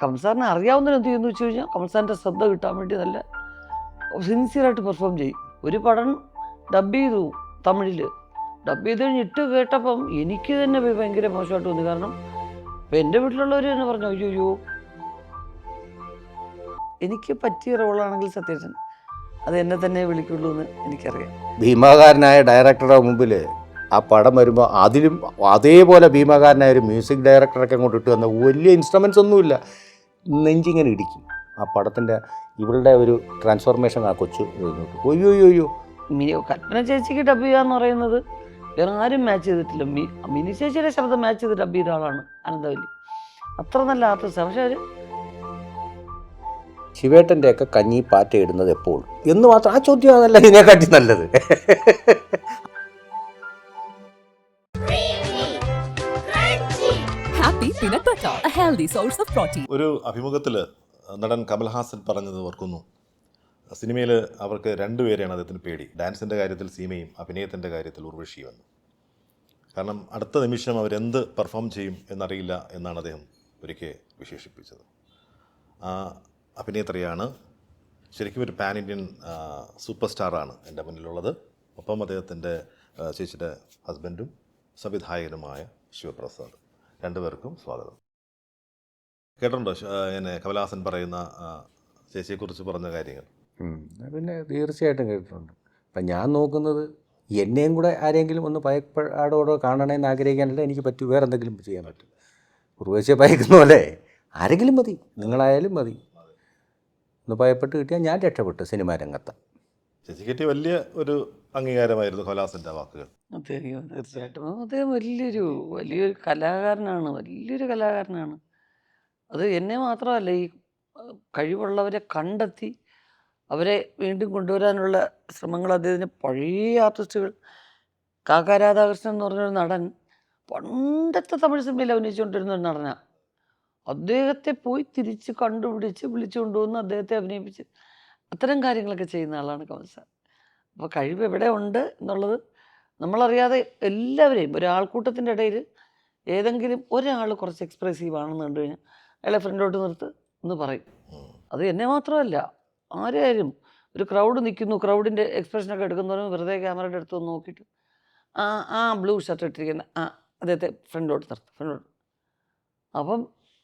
കമൽസാറിനെ അറിയാവുന്നതിന് എന്ത് ചെയ്യുന്നു വെച്ച് കഴിഞ്ഞാൽ കമൽസാറിൻ്റെ ശ്രദ്ധ കിട്ടാൻ വേണ്ടി നല്ല സിൻസിയറായിട്ട് പെർഫോം ചെയ്യും. ഒരു പടം ഡബ് ചെയ്തു തമിഴിൽ, ഡബ് ചെയ്ത് കഴിഞ്ഞ് ഇട്ട് കേട്ടപ്പം എനിക്ക് തന്നെ ഭയങ്കര മോശമായിട്ട് തോന്നി. കാരണം ഇപ്പം എൻ്റെ വീട്ടിലുള്ളവർ തന്നെ പറഞ്ഞു, അയ്യോ എനിക്ക് പറ്റിയ റോളാണെങ്കിൽ സത്യേട്ടൻ അത് എന്നെ തന്നെ വിളിക്കുള്ളൂ എന്ന് എനിക്കറിയാം. ഭീമാകാരനായ ഡയറക്ടറുടെ മുമ്പിൽ ആ പടം വരുമ്പോൾ അതിലും അതേപോലെ ഭീമാകാരനായ ഒരു മ്യൂസിക് ഡയറക്ടറൊക്കെ അങ്ങോട്ട് ഇട്ട് വന്ന വലിയ ഇൻസ്ട്രുമെൻറ്റ്സ് ഒന്നുമില്ല, നെഞ്ചിങ്ങനെ ഇടിക്കും. ആ പടത്തിൻ്റെ ഇവളുടെ ഒരു ട്രാൻസ്ഫോർമേഷൻ ആ കൊച്ചു കഴിഞ്ഞോട്ട് ഒയ്യോ. കൽപ്പന ചേച്ചിക്ക് ഡബ് ചെയ്യാന്ന് പറയുന്നത് വേറെ ആരും മാച്ച് ചെയ്തിട്ടില്ല. മിനി ചേച്ചിയുടെ ശബ്ദം മാച്ച് ചെയ്ത് ഡബ് ചെയ്ത ആളാണ് അനന്തവല്ലി. അത്ര നല്ല ആർട്ടിസ്റ്റ്. പക്ഷെ അവർ ശിവേട്ടൻ്റെയൊക്കെ കഞ്ഞി പാറ്റ ഇടുന്നത് എപ്പോൾ എന്ന് മാത്രം ആ ചോദ്യമാണല്ല ഇതിനെക്കാട്ടി നല്ലത്. ഒരു അഭിമുഖത്തിൽ നടൻ കമൽഹാസൻ പറഞ്ഞത് ഓർക്കുന്നു, സിനിമയിൽ അവർക്ക് രണ്ടുപേരെയാണ് അദ്ദേഹത്തിന് പേടി. ഡാൻസിൻ്റെ കാര്യത്തിൽ സീമയും അഭിനയത്തിൻ്റെ കാര്യത്തിൽ ഉർവശിയുമെന്ന്. കാരണം അടുത്ത നിമിഷം അവരെന്ത് പെർഫോം ചെയ്യും എന്നറിയില്ല എന്നാണ് അദ്ദേഹം ഒരിക്കൽ വിശേഷിപ്പിച്ചത്. ആ അഭിനേത്രിയാണ്, ശരിക്കും ഒരു പാൻ ഇന്ത്യൻ സൂപ്പർ സ്റ്റാറാണ് എൻ്റെ മുന്നിലുള്ളത്. ഒപ്പം അദ്ദേഹത്തിൻ്റെ ചേച്ചിയുടെ ഹസ്ബൻഡും സംവിധായകനുമായ ശിവപ്രസാദ്. രണ്ടുപേർക്കും സ്വാഗതം. കേട്ടിട്ടുണ്ടോ എന്നെ കമൽഹാസൻ പറയുന്ന ചേച്ചിയെക്കുറിച്ച് പറഞ്ഞ കാര്യങ്ങൾ? പിന്നെ തീർച്ചയായിട്ടും കേട്ടിട്ടുണ്ട്. അപ്പം ഞാൻ നോക്കുന്നത് എന്നെയും കൂടെ ആരെങ്കിലും ഒന്ന് ഭയപ്പാടോടോ കാണണമെന്ന് ആഗ്രഹിക്കാനല്ല എനിക്ക് പറ്റൂ, വേറെ എന്തെങ്കിലും ചെയ്യാൻ പറ്റും. ഉർവശിയെ ഭയക്കുന്ന പോലെ ആരെങ്കിലും മതി, നിങ്ങളായാലും മതി. ഒന്ന് ഭയപ്പെട്ട് കിട്ടിയാൽ ഞാൻ രക്ഷപ്പെട്ടു സിനിമാ രംഗത്ത്. ചേച്ചിക്ക് വലിയ ഒരു അംഗീകാരമായിരുന്നു കമൽഹാസൻ്റെ വാക്കുകൾ. തീർച്ചയായിട്ടും അദ്ദേഹം വലിയൊരു കലാകാരനാണ്, വലിയൊരു കലാകാരനാണ്. അത് എന്നെ മാത്രമല്ല, ഈ കഴിവുള്ളവരെ കണ്ടെത്തി അവരെ വീണ്ടും കൊണ്ടുവരാനുള്ള ശ്രമങ്ങൾ അദ്ദേഹത്തിന്. പഴയ ആർട്ടിസ്റ്റുകൾ, കാക്ക രാധാകൃഷ്ണൻ എന്ന് പറഞ്ഞൊരു നടൻ പണ്ടത്തെ തമിഴ് സിനിമയിൽ അഭിനയിച്ചുകൊണ്ടിരുന്ന ഒരു നടനാണ്. അദ്ദേഹത്തെ പോയി തിരിച്ച് കണ്ടുപിടിച്ച് വിളിച്ചു കൊണ്ടുവന്ന് അദ്ദേഹത്തെ അഭിനയിപ്പിച്ച് അത്തരം കാര്യങ്ങളൊക്കെ ചെയ്യുന്ന ആളാണ് കമൽ സാർ. അപ്പോൾ കഴിവ് എവിടെ ഉണ്ട് എന്നുള്ളത് നമ്മളറിയാതെ എല്ലാവരെയും, ഒരാൾക്കൂട്ടത്തിൻ്റെ ഇടയിൽ ഏതെങ്കിലും ഒരാൾ കുറച്ച് എക്സ്പ്രസീവ് ആണെന്ന് കണ്ടു കഴിഞ്ഞാൽ അയാളെ ഫ്രണ്ടോട്ട് നിർത്ത് എന്ന് പറയും. അത് എന്നെ മാത്രമല്ല, ഒരു ക്രൗഡ് നിൽക്കുന്നു, ക്രൗഡിൻ്റെ എക്സ്പ്രഷനൊക്കെ എടുക്കുന്നവരും വെറുതെ ക്യാമറയുടെ അടുത്ത് ഒന്ന് നോക്കിയിട്ട് ആ ബ്ലൂ ഷർട്ട് ഇട്ടിരിക്കുന്ന അദ്ദേഹത്തെ ഫ്രണ്ടോട്ട് നിർത്തും. അപ്പം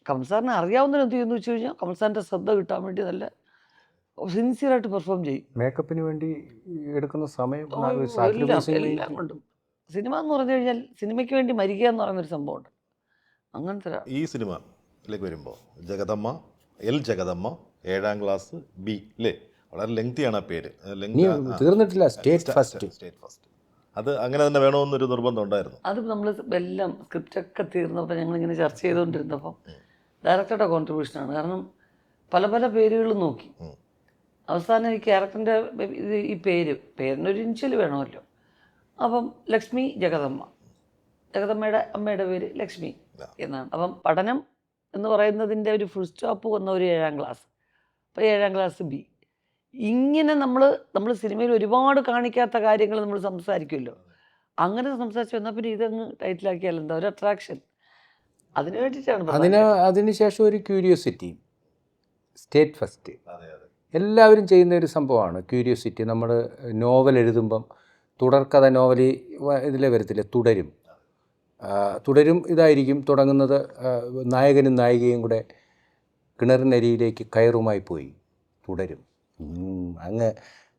കമൽസാറിനെ അറിയാവുന്നതിന് എന്ത് ചെയ്യുന്നു വെച്ച് കഴിഞ്ഞാൽ കമൽസാറിൻ്റെ ശ്രദ്ധ കിട്ടാൻ വേണ്ടി നല്ല സിൻസിയറായിട്ട് പെർഫോം ചെയ്യും. മേക്കപ്പിന് വേണ്ടി എടുക്കുന്ന സമയം എല്ലാം കൊണ്ടും. സിനിമ എന്ന് പറഞ്ഞു കഴിഞ്ഞാൽ സിനിമയ്ക്ക് വേണ്ടി മരിക്കുക എന്ന് പറയുന്നൊരു സംഭവമുണ്ട്. അങ്ങനത്തെ ഈ സിനിമയിലേക്ക് വരുമ്പോൾ ജഗദമ്മ 7ാം ക്ലാസ് ബി അല്ലേ, വളരെ ലെങ്തിയാണ് ആ പേര്. തീർന്നിട്ടില്ല. State first. അത് അങ്ങനെ തന്നെ വേണമെന്നൊരു നിർബന്ധം ഉണ്ടായിരുന്നു. അത് നമ്മൾ എല്ലാം സ്ക്രിപ്റ്റൊക്കെ തീർന്നപ്പോൾ ഞങ്ങളിങ്ങനെ ചർച്ച ചെയ്തുകൊണ്ടിരുന്നപ്പം ഡയറക്ടറുടെ കോൺട്രിബ്യൂഷനാണ്. കാരണം പല പല പേരുകൾ നോക്കി അവസാനം ഈ ക്യാരക്ടറിൻ്റെ ഈ പേരിനൊരു ഇനിഷ്യൽ വേണമല്ലോ. അപ്പം ലക്ഷ്മി ജഗദമ്മയുടെ അമ്മയുടെ പേര് ലക്ഷ്മി എന്നാണ്. അപ്പം പഠനം എന്ന് പറയുന്നതിൻ്റെ ഒരു ഫുൾ സ്റ്റോപ്പ് വന്ന ഒരു 7ാം ക്ലാസ്. അപ്പോൾ 7ാം ക്ലാസ് ബി. ഇങ്ങനെ നമ്മൾ സിനിമയിൽ ഒരുപാട് കാണിക്കാത്ത കാര്യങ്ങൾ നമ്മൾ സംസാരിക്കുമല്ലോ. അങ്ങനെ സംസാരിച്ച് വന്നാൽ പിന്നെ ഇതങ്ങ് ടൈറ്റിലാക്കിയാൽ എന്താ ഒരു അട്രാക്ഷൻ. അതിന് വേണ്ടിയിട്ടാണ്. അതിനുശേഷം ഒരു ക്യൂരിയോസിറ്റി, സ്റ്റേറ്റ് ഫസ്റ്റ് എല്ലാവരും ചെയ്യുന്ന ഒരു സംഭവമാണ് ക്യൂരിയോസിറ്റി. നമ്മൾ നോവൽ എഴുതുമ്പം തുടർക്കഥ നോവൽ ഇതിലെ വരത്തില്ല, തുടരും ഇതായിരിക്കും തുടങ്ങുന്നത്. നായകനും നായികയും കൂടെ കിണറിനരിയിലേക്ക് കയറുമായി പോയി തുടരും. അങ്ങ്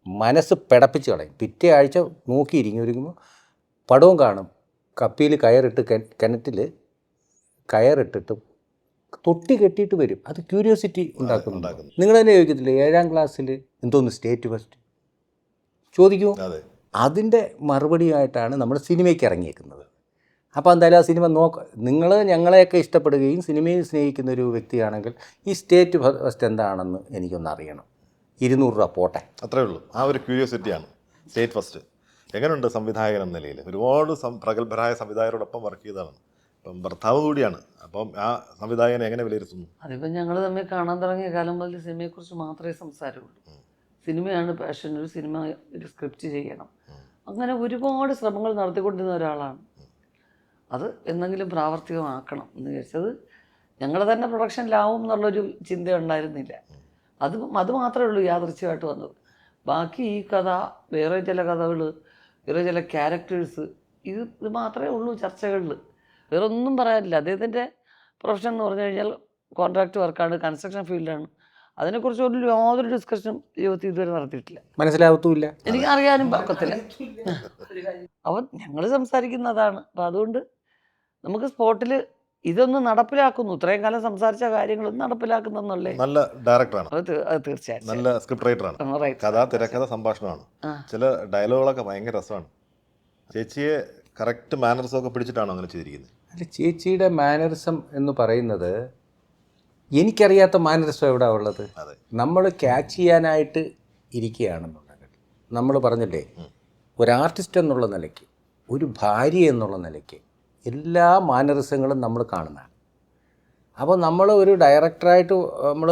മനസ്സ് പിടപ്പിച്ച് കളയും. പിറ്റേ ആഴ്ച നോക്കിയിരിക്കുമ്പോൾ പടവും കാണും. കപ്പിയിൽ കയറിട്ട് കിണറ്റിൽ കയറിട്ടിട്ട് തൊട്ടി കെട്ടിയിട്ട് വരും. അത് ക്യൂരിയോസിറ്റി ഉണ്ടാക്കുന്നു. നിങ്ങൾ തന്നെ ചോദിക്കത്തില്ല 7ാം ക്ലാസ്സിൽ എന്തോന്ന് സ്റ്റേറ്റ് ഫസ്റ്റ് ചോദിക്കുമോ? അതിൻ്റെ മറുപടിയായിട്ടാണ് നമ്മൾ സിനിമയ്ക്ക് ഇറങ്ങിയേക്കുന്നത്. അപ്പോൾ എന്തായാലും ആ സിനിമ നിങ്ങൾ ഞങ്ങളെയൊക്കെ ഇഷ്ടപ്പെടുകയും സിനിമയെ സ്നേഹിക്കുന്ന ഒരു വ്യക്തിയാണെങ്കിൽ ഈ സ്റ്റേറ്റ് ഫസ്റ്റ് എന്താണെന്ന് എനിക്കൊന്ന് അറിയണം. 200 രൂപ പോട്ടെ, അത്രേ ഉള്ളൂ. ആ ഒരു ക്യൂരിയോസിറ്റിയാണ് സ്റ്റേറ്റ് ഫസ്റ്റ്. എങ്ങനെയുണ്ട് സംവിധായകൻ എന്ന നിലയിൽ? ഒരുപാട് പ്രഗത്ഭരായ സംവിധായകരോടൊപ്പം വർക്ക് ചെയ്തതാണ്, അപ്പം ഭർത്താവ് കൂടിയാണ്. അപ്പം ആ സംവിധായകനെ എങ്ങനെ വിലയിരുത്തുന്നു? അതിപ്പം ഞങ്ങൾ തമ്മിൽ കാണാൻ തുടങ്ങിയ കാലം മുതൽ സിനിമയെക്കുറിച്ച് മാത്രമേ സംസാരമുള്ളൂ. സിനിമയാണ് പാഷൻ, ഒരു സിനിമ ഒരു സ്ക്രിപ്റ്റ് ചെയ്യണം, അങ്ങനെ ഒരുപാട് ശ്രമങ്ങൾ നടത്തിക്കൊണ്ടിരുന്ന ഒരാളാണ്. അത് എന്തെങ്കിലും പ്രാവർത്തികമാക്കണം എന്ന് വിചാരിച്ചത് ഞങ്ങളുടെ തന്നെ പ്രൊഡക്ഷനിലാവും എന്നുള്ളൊരു ചിന്ത ഉണ്ടായിരുന്നില്ല. അത് മാത്രമേ ഉള്ളൂ യാദൃച്ഛ്യമായിട്ട് വന്നത്. ബാക്കി ഈ കഥ, വേറെ ചില കഥകൾ, വേറെ ചില ക്യാരക്ടേഴ്സ്, ഇത് മാത്രമേ ഉള്ളൂ ചർച്ചകളിൽ. വേറെ ഒന്നും പറയാനില്ല. അദ്ദേഹത്തിൻ്റെ പ്രൊഫഷൻ എന്ന് പറഞ്ഞു കഴിഞ്ഞാൽ കോൺട്രാക്ട് വർക്കാണ്, കൺസ്ട്രക്ഷൻ ഫീൽഡാണ്. അതിനെക്കുറിച്ച് ഒരു യാതൊരു ഡിസ്കഷനും ജീവിതത്തിൽ ഇതുവരെ നടത്തിയിട്ടില്ല. മനസ്സിലാവത്തുമില്ല, എനിക്ക് അറിയാനും പറ്റത്തില്ല. അവൻ ഞങ്ങൾ സംസാരിക്കുന്നതാണ്. അപ്പം അതുകൊണ്ട് നമുക്ക് സ്പോട്ടിൽ ഇതൊന്ന് നടപ്പിലാക്കുന്നു, ഇത്രയും കാലം സംസാരിച്ച കാര്യങ്ങളൊന്നും നടപ്പിലാക്കുന്നെന്നുള്ളേ. നല്ല ഡയറക്ടറാണ്, അത് തീർച്ചയായിട്ടും നല്ല സ്ക്രിപ്റ്റ് റൈറ്ററാണ്. കഥ, തിരക്കഥ, സംഭാഷണമാണ്. ചില ഡയലോഗുകളൊക്കെ ഭയങ്കര രസമാണ്. ചേച്ചിയെ കറക്റ്റ് മാനറിസമൊക്കെ പിടിച്ചിട്ടാണോ അങ്ങനെ ചെയ്തിരിക്കുന്നത്? അല്ല, ചേച്ചിയുടെ മാനറിസം എന്ന് പറയുന്നത് എനിക്കറിയാത്ത മാനറിസം എവിടെ ഉള്ളത്? നമ്മൾ ക്യാച്ച് ചെയ്യാനായിട്ട് ഇരിക്കുകയാണെന്നുണ്ടെങ്കിൽ, നമ്മൾ പറഞ്ഞില്ലേ, ഒരു ആർട്ടിസ്റ്റ് എന്നുള്ള നിലയ്ക്ക്, ഒരു ഭാര്യ എന്നുള്ള നിലയ്ക്ക് എല്ലാ മാനറിസങ്ങളും നമ്മൾ കാണുന്നതാണ്. അപ്പോൾ നമ്മൾ ഒരു ഡയറക്ടറായിട്ട് നമ്മൾ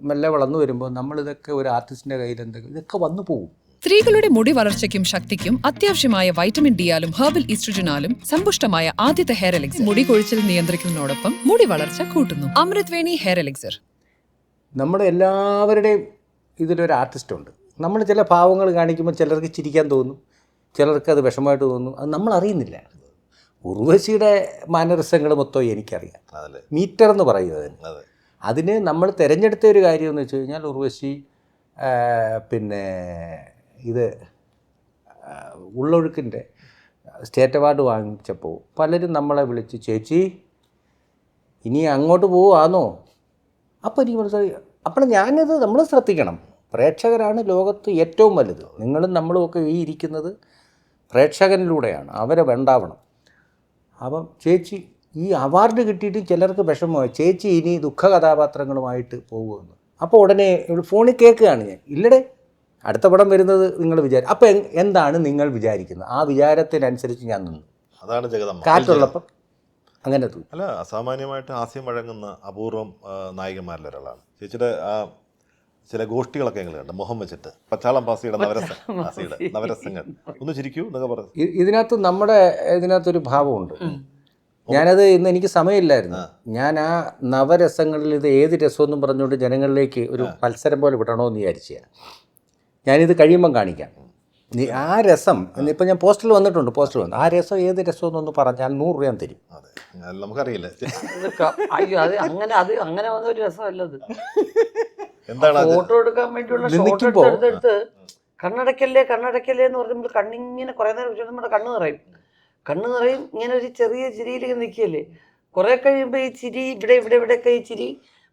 മെല്ലെ വളർന്നു വരുമ്പോൾ നമ്മളിതൊക്കെ ഒരു ആർട്ടിസ്റ്റിൻ്റെ കയ്യിൽ എന്തെങ്കിലും ഇതൊക്കെ വന്നു പോകും. സ്ത്രീകളുടെ മുടി വളർച്ചയ്ക്കും ശക്തിക്കും അത്യാവശ്യമായ വൈറ്റമിൻ ഡിയാലും ഹെർബൽ ഈസ്ട്രജനാലും സമ്പുഷ്ടമായ ആദ്യത്തെ ഹെയർ എലിക്സർ മുടി കൊഴിച്ചിൽ നിയന്ത്രിക്കുന്നതിനോടൊപ്പം മുടി വളർച്ച കൂട്ടുന്നു. Amritveni hair elixir. നമ്മുടെ എല്ലാവരുടെയും ഇതിലൊരു ആർട്ടിസ്റ്റ് ഉണ്ട്. നമ്മൾ ചില ഭാവങ്ങൾ കാണിക്കുമ്പോൾ ചിലർക്ക് ചിരിക്കാൻ തോന്നും, ചിലർക്ക് അത് വിഷമമായിട്ട് തോന്നും. അത് നമ്മൾ അറിയുന്നില്ല. ഉർവശിയുടെ മാനറിസങ്ങൾ മൊത്തം എനിക്കറിയാം. മീറ്റർ എന്ന് പറയുന്നത് അതിന് നമ്മൾ തിരഞ്ഞെടുത്ത ഒരു കാര്യം എന്ന് വെച്ച് കഴിഞ്ഞാൽ, ഉർവശി പിന്നെ ഇത് ഉള്ളൊഴുക്കിൻ്റെ സ്റ്റേറ്റ് അവാർഡ് വാങ്ങിച്ചപ്പോൾ പലരും നമ്മളെ വിളിച്ച്, ചേച്ചി ഇനി അങ്ങോട്ട് പോവാന്നോ? അപ്പോൾ എനിക്ക് മനസ്സിലായി. അപ്പോൾ ഞാനത് നമ്മൾ ശ്രദ്ധിക്കണം. പ്രേക്ഷകരാണ് ലോകത്ത് ഏറ്റവും വലുത്. നിങ്ങളും നമ്മളും ഒക്കെ ഈ ഇരിക്കുന്നത് പ്രേക്ഷകനിലൂടെയാണ്. അവരെ വേണ്ടാവണം. അപ്പം ചേച്ചി ഈ അവാർഡ് കിട്ടിയിട്ട് ചിലർക്ക് വിഷമമായി, ചേച്ചി ഇനി ദുഃഖ കഥാപാത്രങ്ങളുമായിട്ട് പോകുമെന്ന്. അപ്പോൾ ഉടനെ ഫോണിൽ കേൾക്കുകയാണ് ഞാൻ, ഇല്ലടേ അടുത്ത പടം വരുന്നത് നിങ്ങൾ അപ്പോൾ എന്താണ് നിങ്ങൾ വിചാരിക്കുന്നത്? ആ വിചാരത്തിനനുസരിച്ച് ഞാൻ നിന്നു. അതാണ് ജഗദമ്മ. കാറ്റുള്ളപ്പം അങ്ങനെ തോന്നി. അല്ല, അസാമാന്യമായിട്ട് ഹാസ്യം വഴങ്ങുന്ന അപൂർവം നായികന്മാരിൽ ഒരാളാണ്. ചേച്ചിയുടെ ആ ചില ഗോഷ്ഠികളൊക്കെ ഞങ്ങൾ കണ്ട്, മുഖം വെച്ചിട്ട് പച്ചാളം പാസിയുടെ നവരസങ്ങൾ ഒന്ന് ചിരിക്കൂ എന്നൊക്കെ പറഞ്ഞു. ഇതിനകത്തൊരു ഭാവമുണ്ട്. ഞാനത് ഇന്ന് എനിക്ക് സമയമില്ലായിരുന്നു. ഞാൻ ആ നവരസങ്ങളിൽ ഇത് ഏത് രസമെന്നും പറഞ്ഞുകൊണ്ട് ജനങ്ങളിലേക്ക് ഒരു മത്സരം പോലെ വിടണമെന്ന് വിചാരിച്ച. ഞാനിത് കഴിയുമ്പം കാണിക്കാം. ആ രസം ഇപ്പം ഞാൻ പോസ്റ്ററിൽ വന്നിട്ടുണ്ട്, ആ രസം ഏത് രസമെന്നൊന്ന് പറഞ്ഞാൽ 100 രൂപ ഞാൻ തരും. നമുക്കറിയില്ല. അയ്യോ, അങ്ങനെ വന്ന ഒരു രസമല്ലത്. എന്താണ് ഫോട്ടോ എടുക്കാൻ വേണ്ടിയുള്ള ഷോട്ട് എടുത്ത് കണ്ണടക്കല്ലേ എന്ന് പറഞ്ഞപ്പോൾ കണ്ണിങ്ങനെ കുറേ നേരം വെച്ചാൽ നമ്മുടെ കണ്ണ് നിറയും. ഇങ്ങനെ ഒരു ചെറിയ ചിരിയിലേക്ക് നിൽക്കുകയല്ലേ. കുറേ കഴിയുമ്പോൾ ഈ ചിരി ഇവിടെയൊക്കെ ഈ ചിരി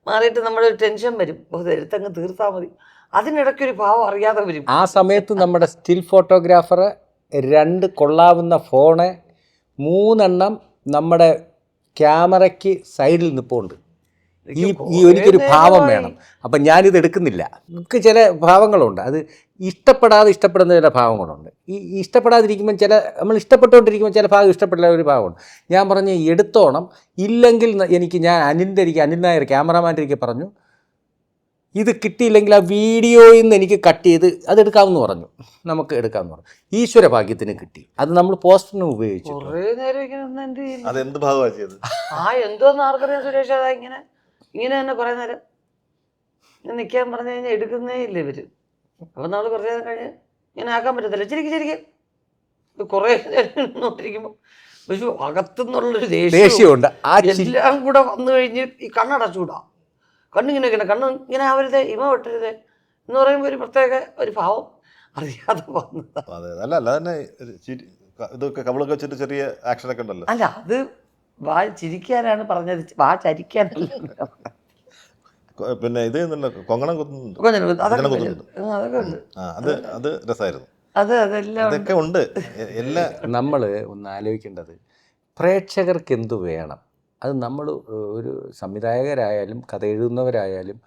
മാറിയിട്ട് നമ്മുടെ ഒരു ടെൻഷൻ വരും. എടുത്തങ്ങ് തീർത്താൽ മതി. അതിനിടയ്ക്കൊരു ഭാവം അറിയാതെ വരും. ആ സമയത്ത് നമ്മുടെ സ്റ്റിൽ ഫോട്ടോഗ്രാഫർ 2 കൊള്ളാവുന്ന ഫോണ് 3 നമ്മുടെ ക്യാമറയ്ക്ക് സൈഡിൽ നിൽപ്പുണ്ട്. എനിക്കൊരു ഭാവം വേണം. അപ്പം ഞാനിത് എടുക്കുന്നില്ല. നമുക്ക് ചില ഭാവങ്ങളുണ്ട്, അത് ഇഷ്ടപ്പെടുന്ന ചില ഭാവങ്ങളുണ്ട്. ഈ ഇഷ്ടപ്പെടാതിരിക്കുമ്പോൾ നമ്മൾ ഇഷ്ടപ്പെട്ടുകൊണ്ടിരിക്കുമ്പോൾ ചില ഭാഗം ഇഷ്ടപ്പെടില്ല ഒരു ഭാവമുണ്ട്. ഞാൻ പറഞ്ഞ് എടുത്തോണം, ഇല്ലെങ്കിൽ ഞാൻ അനിൽ നായർ ക്യാമറാമാൻ്റെ പറഞ്ഞു, ഇത് കിട്ടിയില്ലെങ്കിൽ ആ വീഡിയോയിൽ നിന്ന് എനിക്ക് കട്ട് ചെയ്ത് അതെടുക്കാമെന്ന് പറഞ്ഞു. നമുക്ക് എടുക്കാമെന്ന് പറഞ്ഞു. ഈശ്വര ഭാഗ്യത്തിന് കിട്ടി. അത് നമ്മൾ പോസ്റ്ററിന് ഉപയോഗിച്ചു. കുറേ നേരം ഇങ്ങനെ എന്ത് ഭാഗമാണ് ചെയ്തത്? എന്തോന്ന് ആർക്കറിയാം സുരേഷ്. അതാ ഇങ്ങനെ തന്നെ കുറേ നേരം നിൽക്കാൻ പറഞ്ഞു കഴിഞ്ഞാൽ എടുക്കുന്നേ ഇല്ല ഇവർ. അപ്പം നമ്മൾ കുറേ നേരം കഴിഞ്ഞ് ഇങ്ങനെ ആക്കാൻ പറ്റത്തില്ല. ശരിക്കും കുറേ നേരം നോട്ടിരിക്കുമ്പോൾ പക്ഷെ അകത്തുനിന്നുള്ളൊരു ദേഷ്യമുണ്ട്. എല്ലാം കൂടെ വന്നു കഴിഞ്ഞ് ഈ കണ്ണടച്ചൂടാ, കണ്ണിങ്ങനെ ഇങ്ങനെ ആവരുതേ, ഇമ വെട്ടരുതേ എന്ന് പറയുമ്പോൾ ഒരു പ്രത്യേക ഒരു ഭാവം അറിയാതെ വന്നത്. ഇതൊക്കെ കവിളൊക്കെ വെച്ചിട്ട് ചെറിയ ആക്ഷനൊക്കെ ഉണ്ടല്ലോ. അല്ല, അത് വാ ചിരിക്കാനാണ് പറഞ്ഞത്, വാ ചരിക്കാനല്ല. പിന്നെ ഇത് കൊങ്ങണം കുത്തുന്നുണ്ട്, അതൊക്കെ ഉണ്ട്. അത് രസമായിരുന്നു. അതെല്ലാം ഉണ്ട്. നമ്മൾ ഒന്ന് ആലോചിക്കേണ്ടത് പ്രേക്ഷകർക്ക് എന്തു വേണം. അത് നമ്മൾ ഒരു സംവിധായകരായാലും കഥ എഴുതുന്നവരായാലും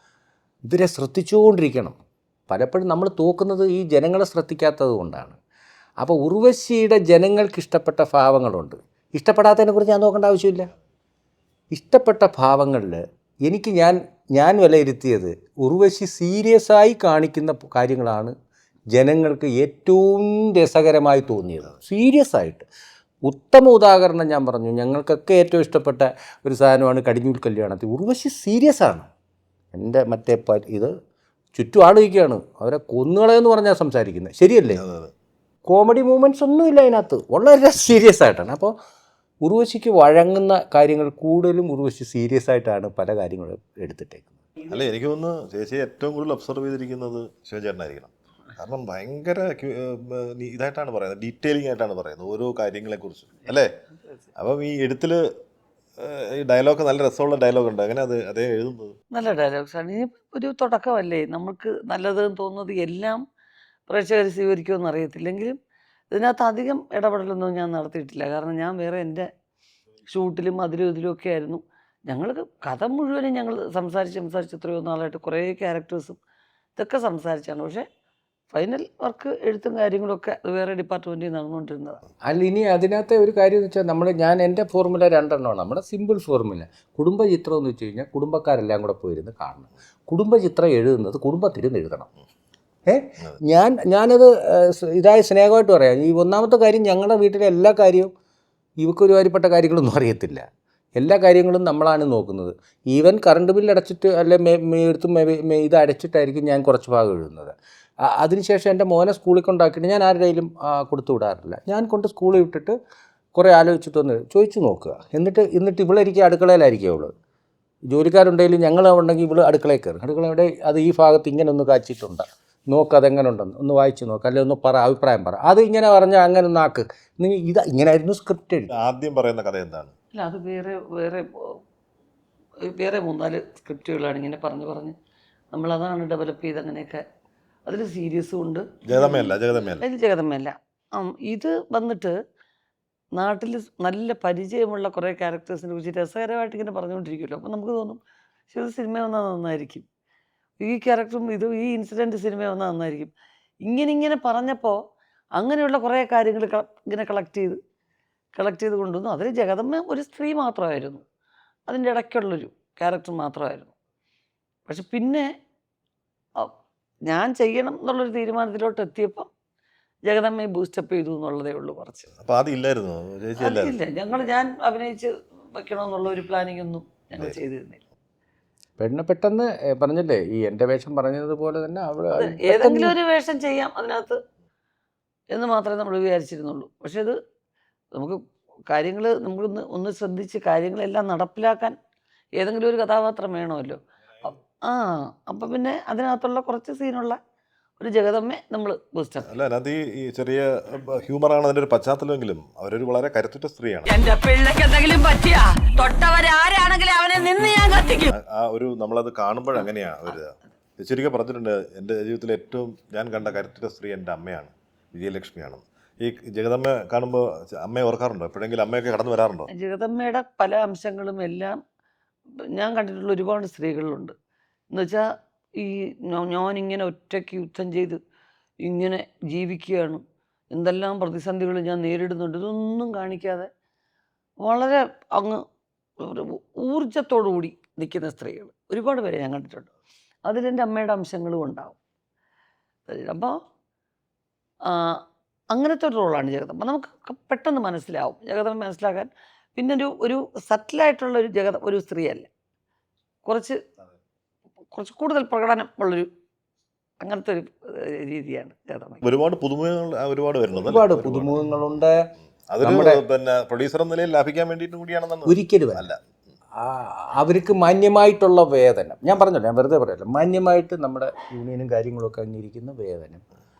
ഇവരെ ശ്രദ്ധിച്ചുകൊണ്ടിരിക്കണം. പലപ്പോഴും നമ്മൾ തോക്കുന്നത് ഈ ജനങ്ങളെ ശ്രദ്ധിക്കാത്തത് കൊണ്ടാണ്. അപ്പോൾ ഉർവശിയുടെ ജനങ്ങൾക്ക് ഇഷ്ടപ്പെട്ട ഭാവങ്ങളുണ്ട്. ഇഷ്ടപ്പെടാത്തതിനെക്കുറിച്ച് ഞാൻ നോക്കേണ്ട ആവശ്യമില്ല. ഇഷ്ടപ്പെട്ട ഭാവങ്ങളിൽ എനിക്ക് ഞാൻ വിലയിരുത്തിയത് ഉർവശി സീരിയസ് ആയി കാണിക്കുന്ന കാര്യങ്ങളാണ് ജനങ്ങൾക്ക് ഏറ്റവും രസകരമായി തോന്നിയത്. സീരിയസ് ആയിട്ട് ഉത്തമ ഉദാഹരണം ഞാൻ പറഞ്ഞു. ഞങ്ങൾക്കൊക്കെ ഏറ്റവും ഇഷ്ടപ്പെട്ട ഒരു സാധനമാണ് കടിഞ്ഞൂൽ കല്യാണത്തിൽ. ഉർവശി സീരിയസ് ആണ്. എൻ്റെ മറ്റേ ഇത് ചുറ്റും ആൾ വയ്ക്കുകയാണ്, അവരെ കൊന്നുകളയെന്ന് പറഞ്ഞാൽ സംസാരിക്കുന്നത്, ശരിയല്ലേ? കോമഡി മൂമെൻറ്റ്സ് ഒന്നുമില്ല അതിനകത്ത്, വളരെ സീരിയസ് ആയിട്ടാണ്. അപ്പോൾ ഉർവശിക്ക് വഴങ്ങുന്ന കാര്യങ്ങൾ കൂടുതലും ഉർവശി സീരിയസ് ആയിട്ടാണ് പല കാര്യങ്ങളും എടുത്തിട്ടേക്കുന്നത്. അല്ല, എനിക്ക് തോന്നുന്നു ചേച്ചി ഏറ്റവും കൂടുതൽ ഒബ്സർവ് ചെയ്തിരിക്കുന്നത് ശിവചേട്ടനായിരിക്കണം. കാരണം ഭയങ്കര ഇതായിട്ടാണ് പറയുന്നത്, ഡീറ്റെയിലിംഗ് ആയിട്ടാണ് പറയുന്നത് ഓരോ കാര്യങ്ങളെക്കുറിച്ച്, അല്ലേ? അപ്പം ഈ എഴുത്തിൽ ഈ ഡയലോഗ് നല്ല രസമുള്ള ഡയലോഗ് ഉണ്ട്, അങ്ങനെ അതേ എഴുതുന്നത് നല്ല ഡയലോഗ്സാണ്. ഇനി ഒരു തുടക്കമല്ലേ, നമുക്ക് നല്ലതെന്ന് തോന്നുന്നത് എല്ലാം പ്രേക്ഷകർ സ്വീകരിക്കുമെന്ന് അറിയത്തില്ലെങ്കിലും ഇതിനകത്ത് അധികം ഇടപെടലൊന്നും ഞാൻ നടത്തിയിട്ടില്ല. കാരണം ഞാൻ വേറെ എൻ്റെ ഷൂട്ടിലും അതിലും ഇതിലുമൊക്കെ ആയിരുന്നു. ഞങ്ങൾക്ക് കഥ മുഴുവനും ഞങ്ങൾ സംസാരിച്ച് എത്രയോ നാളായിട്ട് കുറേ ക്യാരക്ടേഴ്സും ഇതൊക്കെ സംസാരിച്ചാണ്. പക്ഷേ ഫൈനൽ വർക്ക് എഴുത്തും കാര്യങ്ങളൊക്കെ അത് വേറെ ഡിപ്പാർട്ട്മെൻറ്റിൽ നടന്നുകൊണ്ടിരുന്നതാണ്. അല്ല, ഇനി അതിനകത്തെ ഒരു കാര്യം എന്ന് വെച്ചാൽ ഞാൻ എൻ്റെ ഫോർമുല 2 എണ്ണമാണ്. നമ്മുടെ സിമ്പിൾ ഫോർമുല. കുടുംബചിത്രം എന്ന് വെച്ച് കഴിഞ്ഞാൽ കുടുംബക്കാരെല്ലാം കൂടെ പോയിരുന്ന് കാണണം. കുടുംബചിത്രം എഴുതുന്നത് കുടുംബത്തിരുന്ന് എഴുതണം. ഞാനത് ഇതായ സ്നേഹമായിട്ട് പറയാം. ഈ ഒന്നാമത്തെ കാര്യം, ഞങ്ങളുടെ വീട്ടിലെ എല്ലാ കാര്യവും ഇവക്കൊരു കാര്യപ്പെട്ട കാര്യങ്ങളൊന്നും അറിയത്തില്ല. എല്ലാ കാര്യങ്ങളും നമ്മളാണ് നോക്കുന്നത്. ഈവൻ കറണ്ട് ബില്ല് അടച്ചിട്ട് അല്ലെ എടുത്ത് ഇത് അടച്ചിട്ടായിരിക്കും ഞാൻ കുറച്ച് ഭാഗം എഴുതുന്നത്. അതിനുശേഷം എൻ്റെ മോനെ സ്കൂളിൽ കൊണ്ടാക്കിയിട്ട് ഞാൻ ആരുടെയും കൊടുത്തു വിടാറില്ല. ഞാൻ കൊണ്ട് സ്കൂളിൽ വിട്ടിട്ട് കുറേ ആലോചിച്ചിട്ടൊന്ന് ചോദിച്ചു നോക്കുക. എന്നിട്ട് ഇവളായിരിക്കും അടുക്കളയിലായിരിക്കും അവൾ. ജോലിക്കാരുണ്ടെങ്കിലും ഞങ്ങൾ ഉണ്ടെങ്കിൽ ഇവൾ അടുക്കളയിൽ കയറും. അടുക്കളയുടെ അത് ഈ ഭാഗത്ത് ഇങ്ങനെ ഒന്ന് കാച്ചിട്ടുണ്ട്, നോക്ക് അതെങ്ങനെ ഉണ്ടെന്ന് ഒന്ന് വായിച്ച് നോക്ക്, അല്ലെങ്കിൽ ഒന്ന് പറ, അഭിപ്രായം പറ. അത് ഇങ്ങനെ പറഞ്ഞാൽ അങ്ങനെ ഒന്നാക്ക്. ഇങ്ങനെയായിരുന്നു സ്ക്രിപ്റ്റ് എഴുതി. ആദ്യം പറയുന്ന കഥ എന്താണ്? അല്ല, അത് വേറെ 3-4 സ്ക്രിപ്റ്റുകളാണ് ഇങ്ങനെ പറഞ്ഞ് നമ്മളതാണ് ഡെവലപ്പ് ചെയ്ത് അങ്ങനെയൊക്കെ. അതിൽ സീരിയസും ഉണ്ട്, അതിൽ ജഗതമ്മയല്ല. ഇത് വന്നിട്ട് നാട്ടിൽ നല്ല പരിചയമുള്ള കുറേ ക്യാരക്ടേഴ്സിനെ കുറിച്ച് രസകരമായിട്ട് ഇങ്ങനെ പറഞ്ഞുകൊണ്ടിരിക്കുമല്ലോ. അപ്പോൾ നമുക്ക് തോന്നും ശരി, സിനിമ വന്നാൽ നന്നായിരിക്കും, ഈ ക്യാരക്ടറും ഈ ഇൻസിഡൻറ്റ് സിനിമ വന്നാൽ നന്നായിരിക്കും. ഇങ്ങനെ പറഞ്ഞപ്പോൾ അങ്ങനെയുള്ള കുറേ കാര്യങ്ങൾ ഇങ്ങനെ കളക്ട് ചെയ്ത് കൊണ്ടുവന്നു. അതിൽ ജഗതമ്മ ഒരു സ്ത്രീ മാത്രമായിരുന്നു, അതിൻ്റെ ഇടയ്ക്കുള്ളൊരു ക്യാരക്ടർ മാത്രമായിരുന്നു. പക്ഷെ പിന്നെ ഞാൻ ചെയ്യണം എന്നുള്ളൊരു തീരുമാനത്തിലോട്ട് എത്തിയപ്പോൾ ജഗതമ്മയെ ബൂസ്റ്റപ്പ് ചെയ്തു എന്നുള്ളതേ ഉള്ളൂ. കുറച്ച് അപ്പോൾ അതില്ലായിരുന്നു, ഞാൻ അഭിനയിച്ച് വെക്കണമെന്നുള്ള ഒരു പ്ലാനിങ് ഒന്നും ഞങ്ങൾ ചെയ്തിരുന്നില്ല. പെട്ടെന്ന് പറഞ്ഞില്ലേ, ഈ എൻ്റെ വേഷം പറഞ്ഞതുപോലെ തന്നെ ഏതെങ്കിലും ഒരു വേഷം ചെയ്യാം അതിനകത്ത് എന്ന് മാത്രമേ നമ്മൾ വിചാരിച്ചിരുന്നുള്ളൂ. പക്ഷെ ഇത് നമുക്ക് കാര്യങ്ങൾ ഒന്ന് ശ്രദ്ധിച്ച് കാര്യങ്ങളെല്ലാം നടപ്പിലാക്കാൻ ഏതെങ്കിലും ഒരു കഥാപാത്രം വേണമല്ലോ. അപ്പം പിന്നെ അതിനകത്തുള്ള കുറച്ച് സീനുള്ള ഒരു ജഗതമ്മേ നമ്മൾ ബൂസ്റ്റപ്പ്. അല്ല, അതിനകത്ത് ഈ ചെറിയ ഹ്യൂമറാണ് അതിൻ്റെ ഒരു പശ്ചാത്തലമെങ്കിലും അവരൊരു വളരെ കരുത്തുറ്റ സ്ത്രീയാണ്. എന്റെ പിള്ളക്ക് എന്തെങ്കിലും പറ്റിയാ തൊട്ടവരാരാണെങ്കിലും അവനെ നിന്ന് ഞാൻ കത്തിക്കും. ആ ഒരു നമ്മളത് കാണുമ്പോഴങ്ങനെയാണ് ഒരു ശരിക്കും പറഞ്ഞിട്ടുണ്ട്, എൻ്റെ ജീവിതത്തിൽ ഏറ്റവും ഞാൻ കണ്ട കരുത്തുറ്റ സ്ത്രീ എൻ്റെ അമ്മയാണ്, വിജയലക്ഷ്മിയാണ്. ഈ ജഗതമ്മ കാണുമ്പോൾ അമ്മയെ ഓർക്കാറുണ്ടോ? എപ്പോഴെങ്കിലും അമ്മയൊക്കെ കടന്നു വരാറുണ്ടോ? ജഗതമ്മയുടെ പല അംശങ്ങളും എല്ലാം ഞാൻ കണ്ടിട്ടുള്ള ഒരുപാട് സ്ത്രീകളിലുണ്ട്. എന്നുവെച്ചാൽ ഈ ഞാനിങ്ങനെ ഒറ്റയ്ക്ക് യുദ്ധം ചെയ്ത് ഇങ്ങനെ ജീവിക്കുകയാണ്, എന്തെല്ലാം പ്രതിസന്ധികൾ ഞാൻ നേരിടുന്നുണ്ട്, ഇതൊന്നും കാണിക്കാതെ വളരെ അങ്ങ് ഊർജത്തോടു കൂടി നിൽക്കുന്ന സ്ത്രീകൾ ഒരുപാട് പേരെ ഞാൻ കണ്ടിട്ടുണ്ട്. അതിലെൻ്റെ അമ്മയുടെ അംശങ്ങളും ഉണ്ടാവും. അപ്പോൾ അങ്ങനത്തെ ഒരു റോളാണ് ജഗതമ്മ. നമുക്ക് പെട്ടെന്ന് മനസ്സിലാവും ജഗതമ്മ മനസ്സിലാക്കാൻ. പിന്നെ ഒരു സറ്റിലായിട്ടുള്ള ഒരു സ്ത്രീയല്ല, കുറച്ച് കൂടുതൽ പ്രകടനം ഉള്ളൊരു അങ്ങനത്തെ ഒരു രീതിയാണ് ജഗതമ്മ. ഒരുപാട് പുതുമുഖങ്ങൾ വരുന്നുണ്ട്, ഒരുപാട് പുതുമുഖങ്ങളുണ്ട്. അതൊരു പിന്നെ പ്രൊഡ്യൂസർ എന്ന നിലയിൽ ലാഭിക്കാൻ വേണ്ടിയിട്ട് കൂടിയാണെന്ന് ഒരിക്കലും അല്ല. അവർക്ക് മാന്യമായിട്ടുള്ള വേതനം, ഞാൻ പറഞ്ഞല്ലോ, ഞാൻ വെറുതെ പറയല്ല, മാന്യമായിട്ട് നമ്മുടെ യൂണിയനും കാര്യങ്ങളൊക്കെ അംഗീകരിക്കുന്ന വേതനം.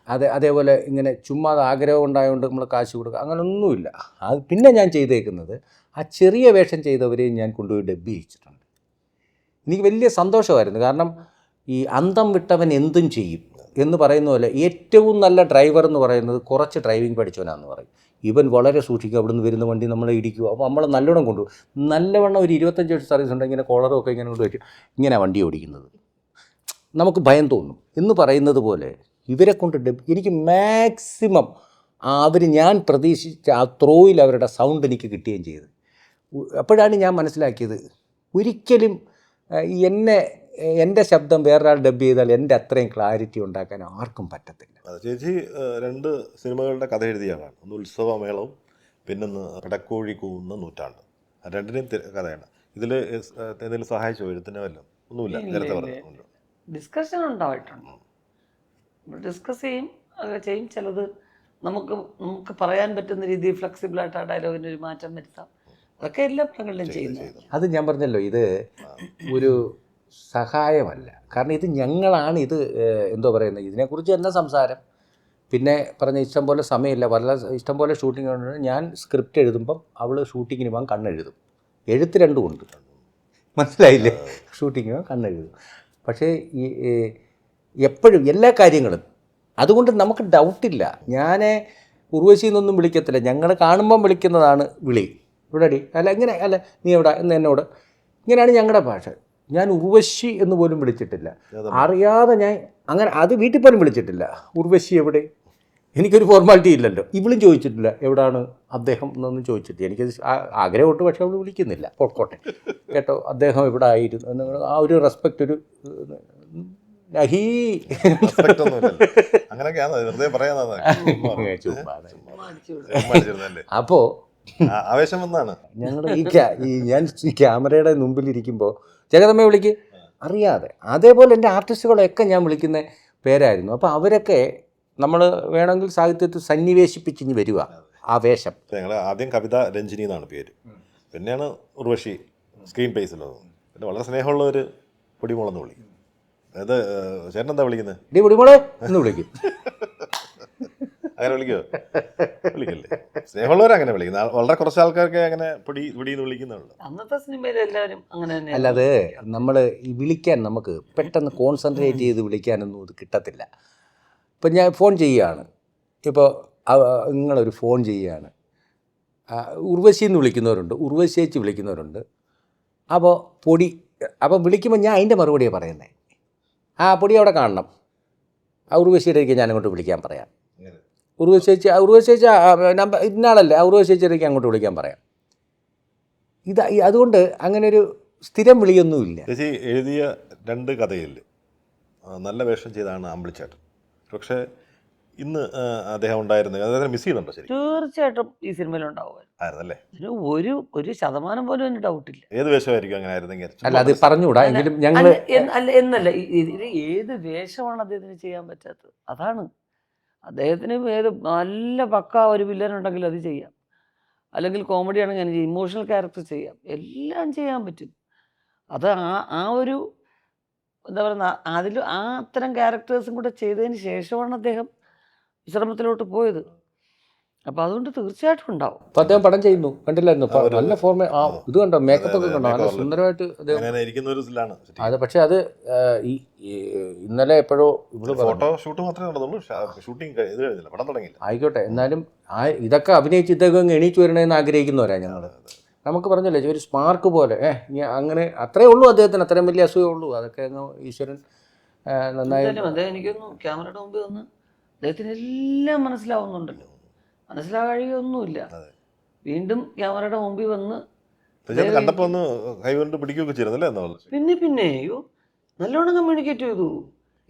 അതേപോലെ ഇങ്ങനെ ചുമ്മാ ആഗ്രഹം ഉണ്ടായതുകൊണ്ട് നമ്മൾ കാശ് കൊടുക്കുക അങ്ങനെയൊന്നുമില്ല. പിന്നെ ഞാൻ ചെയ്തേക്കുന്നത് ആ ചെറിയ വേഷം ചെയ്തവരെയും ഞാൻ കൊണ്ടുപോയി ഡബ് ചെയ്യിച്ചിട്ടുണ്ട്. എനിക്ക് വലിയ സന്തോഷമായിരുന്നു. കാരണം ഈ അന്തം വിട്ടവൻ എന്തും ചെയ്യും എന്ന് പറയുന്ന പോലെ ഏറ്റവും നല്ല ഡ്രൈവർ എന്ന് പറയുന്നത് കുറച്ച് ഡ്രൈവിംഗ് പഠിച്ചവനാണെന്ന് പറയും. ഇവൻ വളരെ സൂക്ഷിക്കുക, അവിടെ നിന്ന് വരുന്ന വണ്ടി നമ്മളെ ഇടിക്കുക. അപ്പോൾ നമ്മൾ നല്ലോണം കൊണ്ടുപോകും. നല്ലവണ്ണം ഒരു 25 വർഷം സർവീസ് ഉണ്ട്, ഇങ്ങനെ കോളറും ഒക്കെ ഇങ്ങനെ കൊണ്ട് വെച്ച് ഇങ്ങനെ വണ്ടി ഓടിക്കുന്നത് നമുക്ക് ഭയം തോന്നും എന്ന് പറയുന്നത് പോലെ ഇവരെ കൊണ്ട് എനിക്ക് മാക്സിമം ഞാൻ പ്രതീക്ഷിച്ച ആ ത്രോയിൽ അവരുടെ സൗണ്ട് എനിക്ക് കിട്ടുകയും ചെയ്തു. അപ്പോഴാണ് ഞാൻ മനസ്സിലാക്കിയത്, ഒരിക്കലും എൻ്റെ ശബ്ദം വേറൊരാൾ ഡബ് ചെയ്താൽ എൻ്റെ അത്രയും ക്ലാരിറ്റി ഉണ്ടാക്കാൻ ആർക്കും പറ്റത്തില്ല. ചേച്ചി 2 സിനിമകളുടെ കഥ എഴുതിയ ആളാണ്. ഒന്ന് ഉത്സവമേളവും പിന്നൊന്ന് പടക്കോഴി കൂവുന്ന നൂറ്റാണ്ട്. രണ്ടിനെയും കഥയാണ്. ഇതിൽ എന്തെങ്കിലും സഹായിച്ചോ എഴുത്തിനോ വല്ലതും? ഒന്നുമില്ല, നേരത്തെ പറഞ്ഞു. ഡിസ്കഷൻ ഉണ്ടായിട്ടുണ്ട്, ഡിസ്കസ് ചെയ്യും ചിലത് നമുക്ക് പറയാൻ പറ്റുന്ന രീതിയിൽ ഫ്ലെക്സിബിളായിട്ട് ആ ഡയലോഗിന് ഒരു മാറ്റം വരുത്താം. അതൊക്കെ എല്ലാ പടങ്ങളിലും ചെയ്യുന്നത്. അത് ഞാൻ പറഞ്ഞല്ലോ, ഇത് ഒരു സഹായമല്ല. കാരണം ഇത് ഞങ്ങളാണ് ഇത് എന്തോ പറയുന്നത്, ഇതിനെക്കുറിച്ച് തന്നെ സംസാരം. പിന്നെ പറഞ്ഞ ഇഷ്ടംപോലെ സമയമില്ല, ഇഷ്ടംപോലെ ഷൂട്ടിംഗ് ഉണ്ട്. ഞാൻ സ്ക്രിപ്റ്റ് എഴുതുമ്പം അവൾ ഷൂട്ടിങ്ങിന് പോകാൻ കണ്ണെഴുതും. എഴുത്ത് രണ്ടും ഉണ്ട്, മനസ്സിലായില്ലേ? ഷൂട്ടിങ്ങിന് പോകാൻ കണ്ണെഴുതും. പക്ഷേ ഈ എപ്പോഴും എല്ലാ കാര്യങ്ങളും അതുകൊണ്ട് നമുക്ക് ഡൗട്ടില്ല. ഞാൻ ഉർവശിന്നൊന്നും വിളിക്കത്തില്ല, ഞങ്ങൾ കാണുമ്പം വിളിക്കുന്നതാണ് വിളി. ഇവിടെ അടി അല്ല ഇങ്ങനെ അല്ല നീ എവിടെ എന്ന് എന്നോട്, ഇങ്ങനെയാണ് ഞങ്ങളുടെ ഭാഷ. ഞാൻ ഉർവശി എന്ന് പോലും വിളിച്ചിട്ടില്ല, അറിയാതെ ഞാൻ അങ്ങനെ അത് വീട്ടിൽ പോലും വിളിച്ചിട്ടില്ല. ഉർവശി എവിടെ, എനിക്കൊരു ഫോർമാലിറ്റി ഇല്ലല്ലോ. ഇവളും ചോദിച്ചിട്ടില്ല എവിടാണ് അദ്ദേഹം എന്നൊന്നും ചോദിച്ചിട്ടില്ല. എനിക്കത് ആഗ്രഹമുണ്ട്, പക്ഷേ അവൾ വിളിക്കുന്നില്ല. പോട്ടെ കേട്ടോ, അദ്ദേഹം ഇവിടെ ആയിരുന്നു എന്ന് ആ ഒരു റെസ്പെക്റ്റ്, ഒരു നഹീ അപ്പോൾ ആവേശം വന്നാണ്. ഞങ്ങൾ ഞാൻ ഈ ക്യാമറയുടെ മുമ്പിലിരിക്കുമ്പോൾ ജഗദമ്മയെ വിളിക്ക് അറിയാതെ. അതേപോലെ എൻ്റെ ആർട്ടിസ്റ്റുകളെയൊക്കെ ഞാൻ വിളിക്കുന്ന പേരായിരുന്നു. അപ്പോൾ അവരൊക്കെ നമ്മൾ വേണമെങ്കിൽ സാഹിത്യത്തിൽ സന്നിവേശിപ്പിച്ചിഞ്ഞ് വരിക ആ വേഷം. ഞങ്ങൾ ആദ്യം കവിത രഞ്ജിനി എന്നാണ് പേര്, പിന്നെയാണ് ഉർവശി സ്ക്രീൻ പേസിലുള്ളത്. പിന്നെ വളരെ സ്നേഹമുള്ള ഒരു പൊടിമോളെന്ന് വിളിക്കും. അതായത് ചേട്ടൻ എന്താ വിളിക്കുന്നത്? ഡി പൊടിമോളെ എന്ന് വിളിക്കും. അങ്ങനെ വിളിക്കുമോ? വിളിക്കല്ലേ, സ്നേഹമുള്ളവരങ്ങനെ വിളിക്കുന്നത്. വളരെ കുറച്ച് ആൾക്കാർക്ക് അങ്ങനെ പൊടിയെന്ന് വിളിക്കുന്നുള്ളൂ. അന്നത്തെ സിനിമയിൽ എല്ലാവരും അങ്ങനെ തന്നെ. അല്ലാതെ നമ്മൾ ഈ വിളിക്കാൻ നമുക്ക് പെട്ടെന്ന് കോൺസെൻട്രേറ്റ് ചെയ്ത് വിളിക്കാനൊന്നും ഇത് കിട്ടത്തില്ല. ഇപ്പം ഞാൻ ഫോൺ ചെയ്യുകയാണ്, ഇപ്പോൾ നിങ്ങളൊരു ഫോൺ ചെയ്യുകയാണ്, ഉർവശി എന്ന് വിളിക്കുന്നവരുണ്ട്, ഉർവശിയേച്ചി വിളിക്കുന്നവരുണ്ട്. അപ്പോൾ അപ്പം വിളിക്കുമ്പോൾ ഞാൻ അതിൻ്റെ മറുപടിയാണ് പറയുന്നത്. ആ പൊടി അവിടെ കാണണം, ആ ഉർവശിയിലേക്ക് ഞാൻ അങ്ങോട്ട് വിളിക്കാൻ പറയാം. ഉർവശിയേച്ചി നമ്പർ ഇന്നാളല്ലേ, ആ ഉർവശിയേച്ചിയിലേക്ക് അങ്ങോട്ട് വിളിക്കാൻ പറയാം. അതുകൊണ്ട് അങ്ങനെ ഒരു സ്ഥിരം വിളിയൊന്നുമില്ല. ചേച്ചി എഴുതിയ 2 കഥയിൽ നല്ല വേഷം ചെയ്താണ് അമ്പിളിച്ചേട്ടൻ. പക്ഷേ ഇന്ന് അദ്ദേഹം ഉണ്ടായിരുന്നത് അദ്ദേഹം മിസ് ചെയ്യുന്നുണ്ടോ? ശരി, തീർച്ചയായിട്ടും ഈ സിനിമയിൽ ഉണ്ടാവുമായിരുന്നല്ലേ. ഒരു ശതമാനം പോലും എനിക്ക് ഡൗട്ടില്ല. ഏത് വേഷമായിരിക്കും അങ്ങനെ ആയിരുന്നെങ്കിൽ? അല്ല, അത് പറഞ്ഞുകൂടാ എങ്കിലും ഞങ്ങൾ എന്നല്ല, ഏത് വേഷമാണ് അദ്ദേഹത്തിന് ചെയ്യാൻ പറ്റാത്തത്? അതാണ് അദ്ദേഹത്തിന് നല്ല പക്ക ഒരു വില്ലൻ ഉണ്ടെങ്കിൽ അത് ചെയ്യാം, അല്ലെങ്കിൽ കോമഡി ആണെങ്കിൽ അങ്ങനെ ചെയ്യാം, ഇമോഷണൽ ക്യാരക്ടർ ചെയ്യാം, എല്ലാം ചെയ്യാൻ പറ്റും. അത് ആ ഒരു എന്താ പറയുക, അത്തരം ക്യാരക്ടേഴ്സും കൂടെ ചെയ്തതിന് ശേഷമാണ് അദ്ദേഹം വിശ്രമത്തിലോട്ട് പോയത്. അപ്പോൾ അതുകൊണ്ട് തീർച്ചയായിട്ടും ഉണ്ടാവും. അപ്പോൾ അദ്ദേഹം പടം ചെയ്യുന്നു, കണ്ടില്ലായിരുന്നു? നല്ല ഫോർമേ ഇത് കണ്ടോ, മേക്കപ്പ് ഒക്കെ കണ്ടോ, നല്ല സുന്ദരമായിട്ട് അതെ. പക്ഷേ അത് ഈ ഇന്നലെ എപ്പോഴോ ഇവിടെ ഫോട്ടോ ഷൂട്ട് മാത്രമേ നടന്നുള്ളൂ, ഷൂട്ടിംഗ് ഇത് കഴിഞ്ഞില്ല, പടം തുടങ്ങിയില്ല. ആയിക്കോട്ടെ, എന്നാലും ഇതൊക്കെ അഭിനയിച്ച് ഇതൊക്കെ എണീച്ചു വരണമെന്ന് ആഗ്രഹിക്കുന്നവരാ ഞങ്ങൾ. നമുക്ക് പറഞ്ഞല്ലേ ഒരു സ്പാർക്ക് പോലെ അങ്ങനെ അത്രേ ഉള്ളൂ അദ്ദേഹത്തിന്, അത്രയും വലിയ അസുഖമുള്ളൂ. അതൊക്കെ ഈശ്വരൻ നന്നായി. എനിക്കൊന്നു ക്യാമറയുടെ മുമ്പിൽ വന്ന് അദ്ദേഹത്തിന് എല്ലാം മനസ്സിലാവുന്നുണ്ടല്ലോ, മനസ്സിലാകാഴിയൊന്നുമില്ല. വീണ്ടും ക്യാമറയുടെ മുമ്പിൽ വന്ന് കണ്ടപ്പോ ഒന്ന് കൈകൊണ്ട് പിടിക്കുകയൊക്കെ ചെയ്യുന്നല്ലേ. പിന്നെ അയ്യോ നല്ലോണം കമ്മ്യൂണിക്കേറ്റ് ചെയ്തു.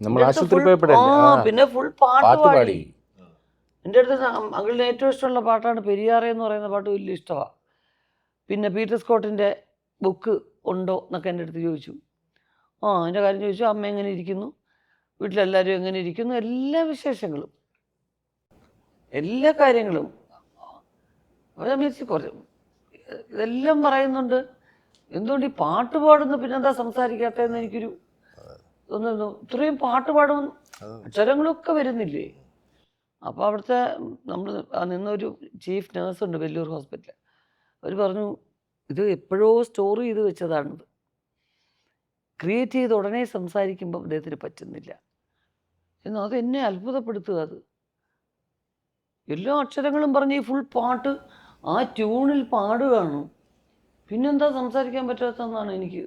നമ്മൾ ആശുപത്രി പോയപ്പോഴല്ലേ, പിന്നെ ഫുൾ പാട്ട് പാടി. എൻ്റെ അടുത്ത് അങ്കിളിന് ഏറ്റവും ഇഷ്ടമുള്ള പാട്ടാണ് പെരിയാറേ എന്ന് പറയുന്ന പാട്ട്, വലിയ ഇഷ്ടമാണ്. പിന്നെ പീറ്റർ സ്കോട്ടിൻ്റെ ബുക്ക് ഉണ്ടോ എന്നൊക്കെ എൻ്റെ അടുത്ത് ചോദിച്ചു. എൻ്റെ കാര്യം ചോദിച്ചു, അമ്മ എങ്ങനെ ഇരിക്കുന്നു, വീട്ടിലെല്ലാവരും എങ്ങനെ ഇരിക്കുന്നു, എല്ലാ വിശേഷങ്ങളും എല്ലാ കാര്യങ്ങളും. അപ്പോൾ ഞാൻ വിചാരിച്ചു ഇതെല്ലാം പറയുന്നുണ്ട്, എന്തുകൊണ്ട് ഈ പാട്ട് പാടുന്നു പിന്നെന്താ സംസാരിക്കാത്തതെന്ന് എനിക്കൊരു തോന്നുന്നു. ഇത്രയും പാട്ട് പാടും, അക്ഷരങ്ങളൊക്കെ വരുന്നില്ലേ. അപ്പോൾ അവിടുത്തെ നമ്മൾ നിന്നൊരു ചീഫ് നേഴ്സുണ്ട് വെല്ലൂർ ഹോസ്പിറ്റലിൽ, അവർ പറഞ്ഞു ഇത് എപ്പോഴോ സ്റ്റോർ ചെയ്ത് വെച്ചതാണിത്, ക്രിയേറ്റ് ചെയ്ത് ഉടനെ സംസാരിക്കുമ്പോൾ അദ്ദേഹത്തിന് പറ്റുന്നില്ല എന്നാൽ അത് എന്നെ അത്ഭുതപ്പെടുത്തുക. അത് എല്ലാ അക്ഷരങ്ങളും പറഞ്ഞ് ഈ ഫുൾ പാട്ട് ആ ട്യൂണിൽ പാടുകയാണ്, പിന്നെന്താ സംസാരിക്കാൻ പറ്റാത്തതെന്നാണ് എനിക്ക്.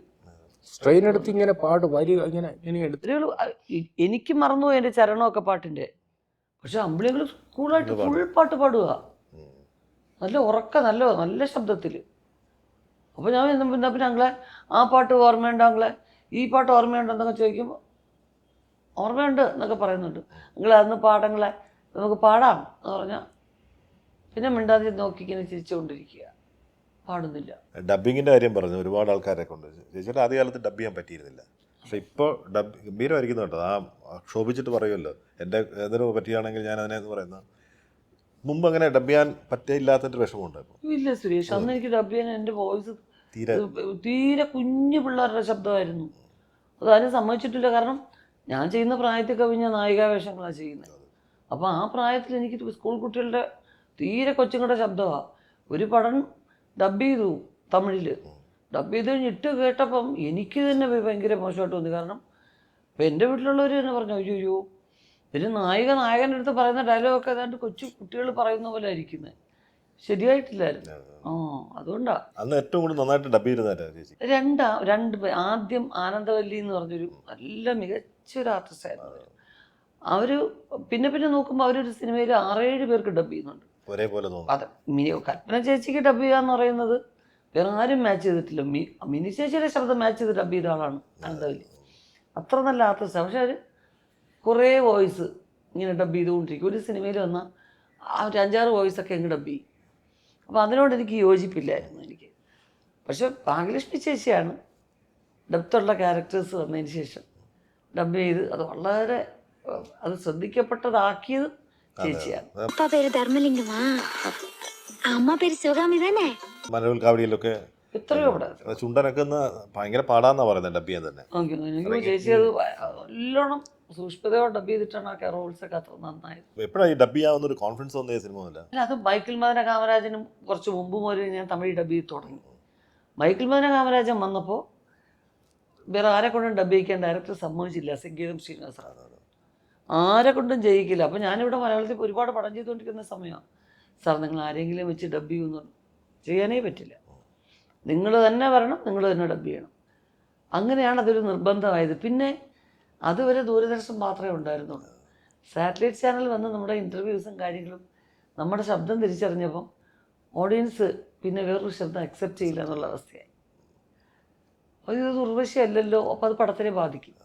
സ്ട്രെയിൻ എടുത്ത് ഇങ്ങനെ പാട്ട് വരിക ഇങ്ങനെ എടുത്ത് എനിക്ക് മറന്നുപോയി എൻ്റെ ചരണമൊക്കെ പാട്ടിൻ്റെ. പക്ഷെ അമ്പിളികൾ കൂളായിട്ട് ഫുൾ പാട്ട് പാടുക, നല്ല ഉറക്ക നല്ല ശബ്ദത്തിൽ. അപ്പോൾ ഞാൻ പിന്നെ അങ്ങളെ ആ പാട്ട് ഓർമ്മയുണ്ടോ, അങ്ങളെ ഈ പാട്ട് ഓർമ്മയുണ്ടോ എന്നൊക്കെ ചോദിക്കുമ്പോൾ ഓർമ്മയുണ്ട് എന്നൊക്കെ പറയുന്നുണ്ട്. നിങ്ങൾ അന്ന് പാടങ്ങളെ നമുക്ക് പാടാം എന്ന് പറഞ്ഞാൽ പിന്നെ മിണ്ടാതെ നോക്കി ഇങ്ങനെ ചിരിച്ചുകൊണ്ടിരിക്കുക, പാടുന്നില്ല. ഡബ്ബിങ്ങിൻ്റെ കാര്യം പറഞ്ഞു, ഒരുപാട് ആൾക്കാരെ കൊണ്ട് ചേച്ചിയുടെ ആദ്യകാലത്ത് ഡബ് ചെയ്യാൻ പറ്റിയിരുന്നില്ല. പക്ഷേ ഇപ്പോൾ ഡബ് ഗംഭീരമായിരിക്കുന്നു കേട്ടോ. ക്ഷോഭിച്ചിട്ട് പറയുമല്ലോ, എൻ്റെ ഏതൊരു പറ്റിയാണെങ്കിൽ ഞാൻ അതിനെന്ന് പറയുന്നത്. മുമ്പ് അങ്ങനെ ഡബ് ചെയ്യാൻ പറ്റില്ലാത്തൊരു വിഷമമുണ്ട് ഇപ്പോൾ? ഇല്ല സുരേഷ്, അന്ന് എനിക്ക് ഡബ് ചെയ്യാൻ എൻ്റെ വോയിസ് തീരെ തീരെ കുഞ്ഞു പിള്ളേരുടെ ശബ്ദമായിരുന്നു. അതാരും സമ്മതിച്ചിട്ടില്ല. കാരണം ഞാൻ ചെയ്യുന്ന പ്രായത്തിൽ കവിഞ്ഞ നായികാവേഷങ്ങളാണ് ചെയ്യുന്നത്. അപ്പോൾ ആ പ്രായത്തിൽ എനിക്ക് സ്കൂൾ കുട്ടികളുടെ തീരെ കൊച്ചുങ്ങളുടെ ശബ്ദമാണ്. ഒരു പടം ഡബ് ചെയ്തു തമിഴിൽ, ഡബ് ചെയ്ത് കഴിഞ്ഞ് ഇട്ട് കേട്ടപ്പം എനിക്ക് തന്നെ ഭയങ്കര മോശമായിട്ട് തോന്നി. കാരണം ഇപ്പം എൻ്റെ വീട്ടിലുള്ളവർ തന്നെ പറഞ്ഞു, അയ്യോ പിന്നെ നായകൻ്റെ അടുത്ത് പറയുന്ന ഡയലോഗൊക്കെ ഏതാണ്ട് കൊച്ചു കുട്ടികൾ പറയുന്ന പോലെ ആയിരിക്കുന്നത്, ശരിയായിട്ടില്ലായിരുന്നു. അതുകൊണ്ടാ അന്ന് ഏറ്റവും കൂടുതൽ നന്നായിട്ട് ഡബ് ചെയ്തതാരാ ചേച്ചി? രണ്ട് പേർ. ആദ്യം ആനന്ദവല്ലി എന്ന് പറഞ്ഞൊരു നല്ല മികച്ചൊരു ആർട്ടിസ്റ്റായിരുന്നു അവർ. പിന്നെ പിന്നെ നോക്കുമ്പോൾ അവരൊരു സിനിമയിൽ 6-7 പേർക്ക് ഡബ് ചെയ്യുന്നുണ്ട് ഒരേപോലെ തോന്നുന്നു. അതെ, കൽപ്പന ചേച്ചിക്ക് ഡബ് ചെയ്യാന്ന് പറയുന്നത് വേറെ ആരും മാച്ച് ചെയ്തിട്ടില്ല. മിനി ചേച്ചിയുടെ ശബ്ദം മാച്ച് ചെയ്ത് ഡബ് ചെയ്ത ആളാണ് ആനന്ദവല്ലി. അത്ര നല്ല ആർട്ടിസ്റ്റാണ്. പക്ഷെ അവർ കുറേ വോയിസ് ഇങ്ങനെ ഡബ് ചെയ്തുകൊണ്ടിരിക്കും. ഒരു സിനിമയിൽ വന്നാൽ ഒരു 5-6 വോയിസൊക്കെ അങ്ങ് ഡബ് ചെയ്യും. അപ്പോൾ അതിനോട് എനിക്ക് യോജിപ്പില്ലായിരുന്നു എനിക്ക്. പക്ഷെ ഭാഗ്യലക്ഷ്മി ചേച്ചിയാണ് ഡെപ്തുള്ള ക്യാരക്ടേഴ്സ് വന്നതിന് ശേഷം ഡബ് ചെയ്ത് അത് വളരെ അത് ശ്രദ്ധിക്കപ്പെട്ടതാക്കിയത് ചേച്ചിയാണ്. அப்பா பேரு தர்மலிங்கமா, அம்மா பேரு சிவகாமி தானே? മലയാള കാവടിയിലൊക്കെ എത്രയോ അവിടെ ചുണ്ടനൊക്കെ ഒന്ന് ഭയങ്കര പാടാന്നാ പറയുന്നത് ഡബ് ചെയ്യാൻ തന്നെ. എനിക്ക് ചേച്ചി അത് നല്ലോണം സൂക്ഷ്മതയോടെ ഡബ് ചെയ്തിട്ടാണ് ആ റോൾസൊക്കെ അത്ര നന്നായത്. എപ്പോഴാണ് ഈ ഡബ് ചെയ്യാവുന്ന ഒരു കോൺഫിഡൻസ് വന്ന സിനിമ അല്ല? അത് മൈക്കിൾ മദന കാമരാജനും കുറച്ച് മുമ്പ് മുതൽ ഞാൻ തമിഴ് ഡബ് ചെയ്ത് തുടങ്ങി. മൈക്കിൾ മദന കാമരാജൻ വന്നപ്പോൾ വേറെ ആരെ കൊണ്ടും ഡബ് ചെയ്യിക്കാൻ ഡയറക്ടർ സമ്മതിച്ചില്ല. സംഗീതം ശ്രീനിവാസറാണ്, ആരെ കൊണ്ടും ചെയ്യിക്കില്ല. അപ്പോൾ ഞാനിവിടെ മലയാളത്തിൽ ഒരുപാട് പടം ചെയ്തുകൊണ്ടിരിക്കുന്ന സമയമാണ്. സാർ നിങ്ങൾ ആരെങ്കിലും വെച്ച് ഡബ് ചെയ്യുമെന്ന് ചെയ്യാനേ പറ്റില്ല, നിങ്ങൾ തന്നെ വരണം, നിങ്ങൾ തന്നെ ഡബ് ചെയ്യണം. അങ്ങനെയാണ് അതൊരു നിർബന്ധമായത്. പിന്നെ അതുവരെ ദൂരദർശൻ മാത്രമേ ഉണ്ടായിരുന്നുള്ളൂ. സാറ്റലൈറ്റ് ചാനൽ വന്ന് നമ്മുടെ ഇൻ്റർവ്യൂസും കാര്യങ്ങളും നമ്മുടെ ശബ്ദം തിരിച്ചറിഞ്ഞപ്പം ഓഡിയൻസ് പിന്നെ വേറൊരു ശബ്ദം അക്സെപ്റ്റ് ചെയ്യില്ല എന്നുള്ള അവസ്ഥയായി. അപ്പോൾ ഇത് ഉർവശിയല്ലല്ലോ, അപ്പോൾ അത് പടത്തിനെ ബാധിക്കും.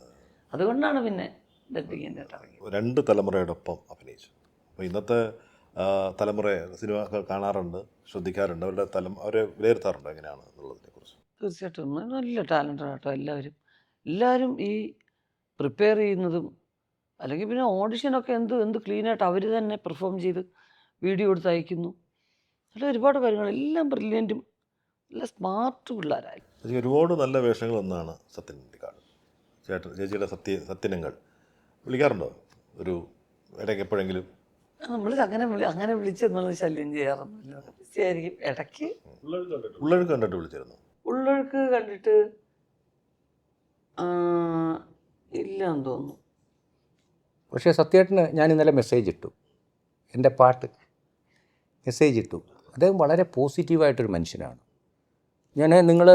അതുകൊണ്ടാണ് പിന്നെ ഡബിങ്ങിൻ്റെ ഇറങ്ങി. 2 തലമുറയോടൊപ്പം അഭിനയിച്ചു. അപ്പോൾ ഇന്നത്തെ തലമുറ സിനിമ കാണാറുണ്ട്, ശ്രദ്ധിക്കാറുണ്ട്, അവരെ വിലയിരുത്താറുണ്ട് എങ്ങനെയാണ് എന്നുള്ളതിനെക്കുറിച്ച്? തീർച്ചയായിട്ടും നല്ല ടാലൻ്റഡ് ആട്ടോ എല്ലാവരും ഈ പ്രിപ്പയർ ചെയ്യുന്നതും അല്ലെങ്കിൽ പിന്നെ ഓഡിഷനൊക്കെ എന്ത് ക്ലീനായിട്ട് അവർ തന്നെ പെർഫോം ചെയ്ത് വീഡിയോ എടുത്ത് അയക്കുന്നു. അല്ല ഒരുപാട് കാര്യങ്ങൾ എല്ലാം ബ്രില്യൻറ്റും നല്ല സ്മാർട്ട് പിള്ളേരായി. ഒരുപാട് നല്ല വേഷങ്ങൾ ഒന്നാണ് സത്യനന്ദിക്കാട്. ചേച്ചിയുടെ സത്യനങ്ങൾ വിളിക്കാറുണ്ടോ ഒരു ഇടയ്ക്ക് എപ്പോഴെങ്കിലും? നമ്മൾ അങ്ങനെ വിളിച്ചെന്നുള്ളത് ശല്യം ചെയ്യാറൊന്നുമില്ല. ശരിക്കും ഇടയ്ക്ക് ഉള്ളൊഴുക്ക് കണ്ടിട്ട് വിളിച്ചിരുന്നു. ഉള്ളൊഴുക്ക് കണ്ടിട്ട് ഇല്ല എന്ന് തോന്നുന്നു. പക്ഷേ സത്യേട്ടന് ഞാൻ ഇന്നലെ മെസ്സേജ് ഇട്ടു, എൻ്റെ പാട്ട് മെസ്സേജ് ഇട്ടു. അദ്ദേഹം വളരെ പോസിറ്റീവായിട്ടൊരു മനുഷ്യനാണ്. നിങ്ങൾ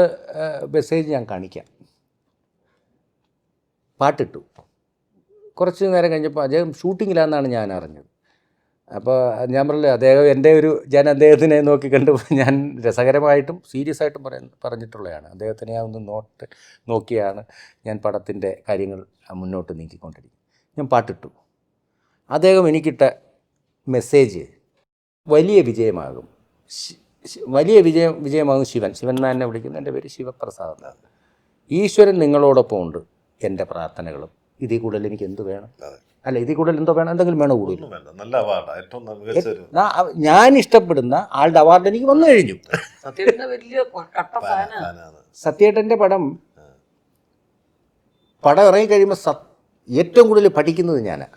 മെസ്സേജ് ഞാൻ കാണിക്കാം. പാട്ടിട്ടു. കുറച്ച് നേരം കഴിഞ്ഞപ്പോൾ അദ്ദേഹം ഷൂട്ടിങ്ങിലാണെന്നാണ് ഞാൻ അറിഞ്ഞത്. അപ്പോൾ ഞാൻ പറഞ്ഞില്ലേ, ഞാൻ അദ്ദേഹത്തിനെ നോക്കി കണ്ടു. ഞാൻ രസകരമായിട്ടും സീരിയസ് ആയിട്ടും പറഞ്ഞിട്ടുള്ളതാണ്. അദ്ദേഹത്തിനെ ഒന്ന് നോക്കിയാണ് ഞാൻ പടത്തിൻ്റെ കാര്യങ്ങൾ മുന്നോട്ട് നീക്കിക്കൊണ്ടിരിക്കുന്നത്. ഞാൻ പാട്ടിട്ടു. അദ്ദേഹം എനിക്കിട്ട മെസ്സേജ് വലിയ വിജയമാകും, വലിയ വിജയമാകും ശിവൻ എന്നാണ് എന്നെ വിളിക്കുന്നത്. എൻ്റെ പേര് ശിവപ്രസാദ് എന്നാണ്. ഈശ്വരൻ നിങ്ങളോടൊപ്പം ഉണ്ട്, എൻ്റെ പ്രാർത്ഥനകളും. ഇതിൽ കൂടുതൽ എനിക്ക് എന്ത് വേണം? അല്ല, ഇതിൽ കൂടുതൽ എന്തോ വേണം? എന്തെങ്കിലും വേണോ കൂടുതൽ? ഞാൻ ഇഷ്ടപ്പെടുന്ന ആളുടെ അവാർഡ് എനിക്ക് വന്നു കഴിഞ്ഞു. സത്യേട്ടൻ്റെ പടം ഇറങ്ങിക്കഴിയുമ്പോൾ ഏറ്റവും കൂടുതൽ പഠിക്കുന്നത് ഞാനാണ്.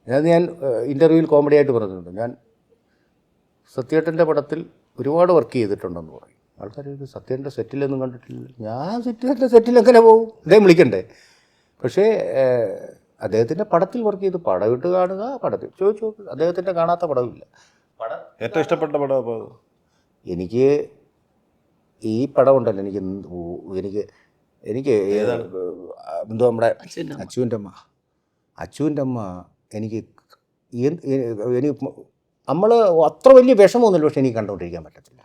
അത് ഞാൻ ഇൻ്റർവ്യൂവിൽ കോമഡി ആയിട്ട് പറഞ്ഞിട്ടുണ്ട്. ഞാൻ സത്യേട്ടൻ്റെ പടത്തിൽ ഒരുപാട് വർക്ക് ചെയ്തിട്ടുണ്ടെന്ന് പറയും ആൾക്കാർ. സത്യേട്ടൻ്റെ സെറ്റിലൊന്നും കണ്ടിട്ടില്ല. ഞാൻ സത്യേട്ടൻ്റെ സെറ്റിൽ എങ്ങനെ പോകും? അദ്ദേഹം വിളിക്കണ്ടേ? പക്ഷേ അദ്ദേഹത്തിൻ്റെ പടത്തിൽ വർക്ക് ചെയ്ത് പടം ഇട്ട് കാണുക, പടത്തിൽ ചോദിച്ചു നോക്കുക. അദ്ദേഹത്തിൻ്റെ കാണാത്ത പടമില്ല. ഏറ്റവും ഇഷ്ടപ്പെട്ട പടം എനിക്ക് ഈ പടം ഉണ്ടല്ലോ, എനിക്ക് എന്തോ നമ്മുടെ അച്ചുവിൻ്റെ അമ്മ എനിക്ക് നമ്മൾ അത്ര വലിയ വിഷമമൊന്നുമില്ല, പക്ഷെ എനിക്ക് കണ്ടുകൊണ്ടിരിക്കാൻ പറ്റത്തില്ല.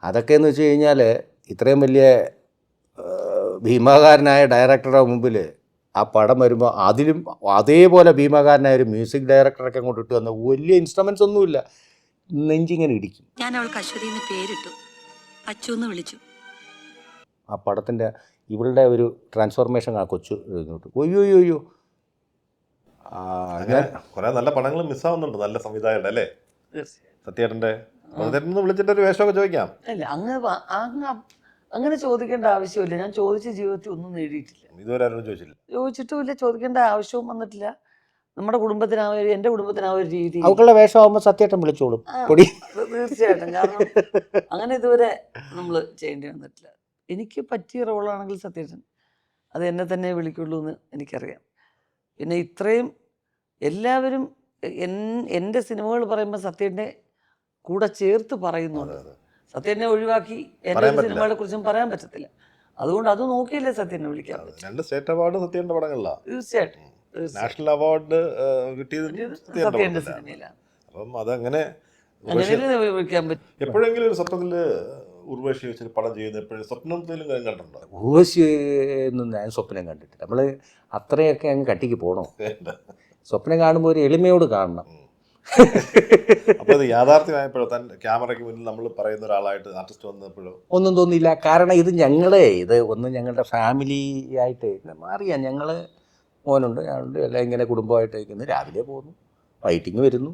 അതൊക്കെയെന്ന് വെച്ച് കഴിഞ്ഞാൽ ഇത്രയും വലിയ ഭീമാകാരനായ ഡയറക്ടറുടെ മുമ്പിൽ ആ പടം വരുമ്പോൾ അതിലും അതേപോലെ ഭീമാകാരനായ ഒരു മ്യൂസിക് ഡയറക്ടറൊക്കെ അങ്ങോട്ട് ഇട്ട് വന്ന വലിയ ഇൻസ്ട്രുമെൻറ്റ്സ് ഒന്നുമില്ല, നെഞ്ചിങ്ങനെ ഇടിക്കും. ഞാൻ അവൾക്ക് അശ്വതി എന്ന് പേരിട്ടു, അച്ചു എന്ന് വിളിച്ചു. ആ പടത്തിൻ്റെ ഇവളുടെ ഒരു ട്രാൻസ്ഫോർമേഷൻ ആ കൊച്ചു ഇങ്ങോട്ട് ഒയ്യോ അങ്ങനെ കുറെ നല്ല പടങ്ങൾ മിസ്സാവുന്നുണ്ട്, നല്ല സംവിധായകരുടെ അല്ലേ തീർച്ചയായും. സത്യേട്ടൻ്റെ സത്യേട്ടൻ വിളിച്ചിട്ട് ഒരു വേഷമൊക്കെ ചോദിക്കാം. അല്ല അങ്ങനെ ചോദിക്കേണ്ട ആവശ്യമില്ല. ഞാൻ ചോദിച്ച ജീവിതത്തിൽ ഒന്നും നേടിയിട്ടില്ല, ഇതുവരെ ആരും ചോദിച്ചില്ല. ചോദിച്ചിട്ടുമില്ല, ചോദിക്കേണ്ട ആവശ്യവും വന്നിട്ടില്ല. നമ്മുടെ കുടുംബത്തിനാവും, എൻ്റെ കുടുംബത്തിനാവും ഒരു രീതി. അവളുടെ വേഷമാകുമ്പോൾ സത്യേട്ടൻ വിളിച്ചോളും പൊടി. തീർച്ചയായിട്ടും. കാരണം അങ്ങനെ ഇതുവരെ നമ്മൾ ചെയ്യേണ്ടി വന്നിട്ടില്ല. എനിക്ക് പറ്റിയ റോളാണെങ്കിൽ സത്യേട്ടൻ അത് എന്നെ തന്നെ വിളിക്കുള്ളൂ എന്ന് എനിക്കറിയാം. പിന്നെ ഇത്രയും എല്ലാവരും എൻ്റെ സിനിമകൾ പറയുമ്പോൾ സത്യേട്ടനെ കൂടെ ചേർത്ത് പറയുന്നുണ്ട്. സത്യേട്ടനെ ഒഴിവാക്കി എൻ്റെ സിനിമകളെ കുറിച്ചും പറയാൻ പറ്റത്തില്ല. അതുകൊണ്ട് അത് നോക്കിയല്ലേ സത്യേട്ടനെ വിളിക്കാൻ പറ്റും. 2 സ്റ്റേറ്റ് അവാർഡ് സത്യേട്ടൻ്റെ പടങ്ങളിലാണ്. തീർച്ചയായിട്ടും. നാഷണൽ അവാർഡ് കിട്ടിയത് സത്യേട്ടൻ്റെ സിനിമയിലാണ്. അപ്പം അതങ്ങനെ അങ്ങനെ വിളിക്കാൻ പറ്റും. എപ്പോഴെങ്കിലും ഒരു സ്വപ്നത്തിൽ ഉർവശി വെച്ച് പടം ചെയ്യുന്ന എപ്പോഴും സ്വപ്നത്തിലും കണ്ടിട്ടുണ്ടോ? ഊർവശിയൊന്നും ഞാൻ സ്വപ്നം കണ്ടിട്ടില്ല. നമ്മൾ അത്രയൊക്കെ അങ്ങ് കട്ടിക്ക് പോകണോ? സ്വപ്നം കാണുമ്പോൾ ഒരു എളിമയോട് കാണണം. അപ്പോൾ അത് യാഥാർത്ഥ്യമായപ്പോഴോ താൻ ക്യാമറയ്ക്ക് മുന്നിൽ നമ്മൾ പറയുന്ന ഒരാളായിട്ട് ആർട്ടിസ്റ്റ് വന്നപ്പോഴോ? ഒന്നും തോന്നിയില്ല. കാരണം ഇത് ഒന്ന് ഞങ്ങളുടെ ഫാമിലി ആയിട്ട് മാറിയാ. ഞങ്ങൾ മോനുണ്ട്, ഞാനുണ്ട്, എല്ലാം ഇങ്ങനെ കുടുംബമായിട്ട് ഇരിക്കുന്നു. രാവിലെ പോകുന്നു, വൈകിട്ടിങ് വരുന്നു,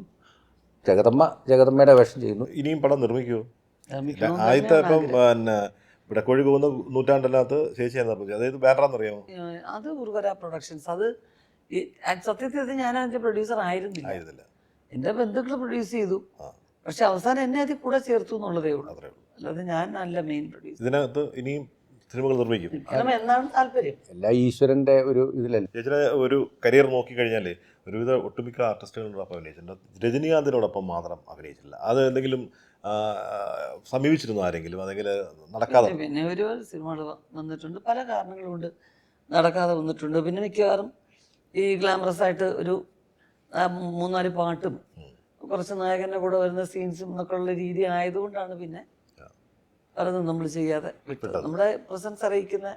ജഗദമ്മയുടെ വേഷം ചെയ്യുന്നു. ഇനിയും പടം നിർമ്മിക്കുമോ? ആദ്യത്തെ ഇപ്പം പിന്നെ ഇവിടെ കോഴി പോകുന്ന നൂറ്റാണ്ടിനകത്ത് ചേച്ചിയാണ് നിർമ്മിച്ചത്. അതായത് ബാനറാന്നറിയാമോ? അത് ഉർവര പ്രൊഡക്ഷൻസ്. അത് സത്യത്തിൽ ഞാൻ അതിൻ്റെ പ്രൊഡ്യൂസർ ആയിരുന്നില്ല. എൻ്റെ ബന്ധുക്കൾ പ്രൊഡ്യൂസ് ചെയ്തു. പക്ഷെ അവസാനം എന്നെ അതിൽ കൂടെ ചേർത്തു എന്നുള്ളതേ ഉള്ളൂ. അല്ലാതെ ഞാൻ നല്ല മെയിൻ പ്രൊഡ്യൂസർ. ഇതിനകത്ത് ഇനിയും സിനിമകൾ നിർമ്മിക്കും എന്നാണ് താല്പര്യം. എല്ലാ ഈശ്വരൻ്റെ ഒരു ഇതിലല്ല. ചേച്ചിയുടെ ഒരു കരിയർ നോക്കിക്കഴിഞ്ഞാൽ ഒരുവിധ ഒട്ടുമിക്ക ആർട്ടിസ്റ്റുകളോടൊപ്പം അഭിനയിച്ചിട്ടുണ്ട്, രജനീകാന്തിനോടൊപ്പം മാത്രം അഭിനയിച്ചില്ല. അത് എന്തെങ്കിലും സമീപിച്ചിരുന്നു ആരെങ്കിലും? അതെങ്കിൽ നടക്കാതെ പിന്നെ ഒരുപാട് സിനിമകൾ വന്നിട്ടുണ്ട്, പല കാരണങ്ങൾ കൊണ്ട് നടക്കാതെ വന്നിട്ടുണ്ട്. പിന്നെ മിക്കവാറും ഈ ഗ്ലാമറസ് ആയിട്ട് ഒരു 3-4 പാട്ടും കുറച്ച് നായകൻ്റെ കൂടെ വരുന്ന സീൻസും എന്നൊക്കെ ഉള്ള രീതി ആയതുകൊണ്ടാണ് പിന്നെ പലതും നമ്മൾ ചെയ്യാതെ വിട്ടത്. നമ്മുടെ പ്രസൻസ് അറിയിക്കുന്ന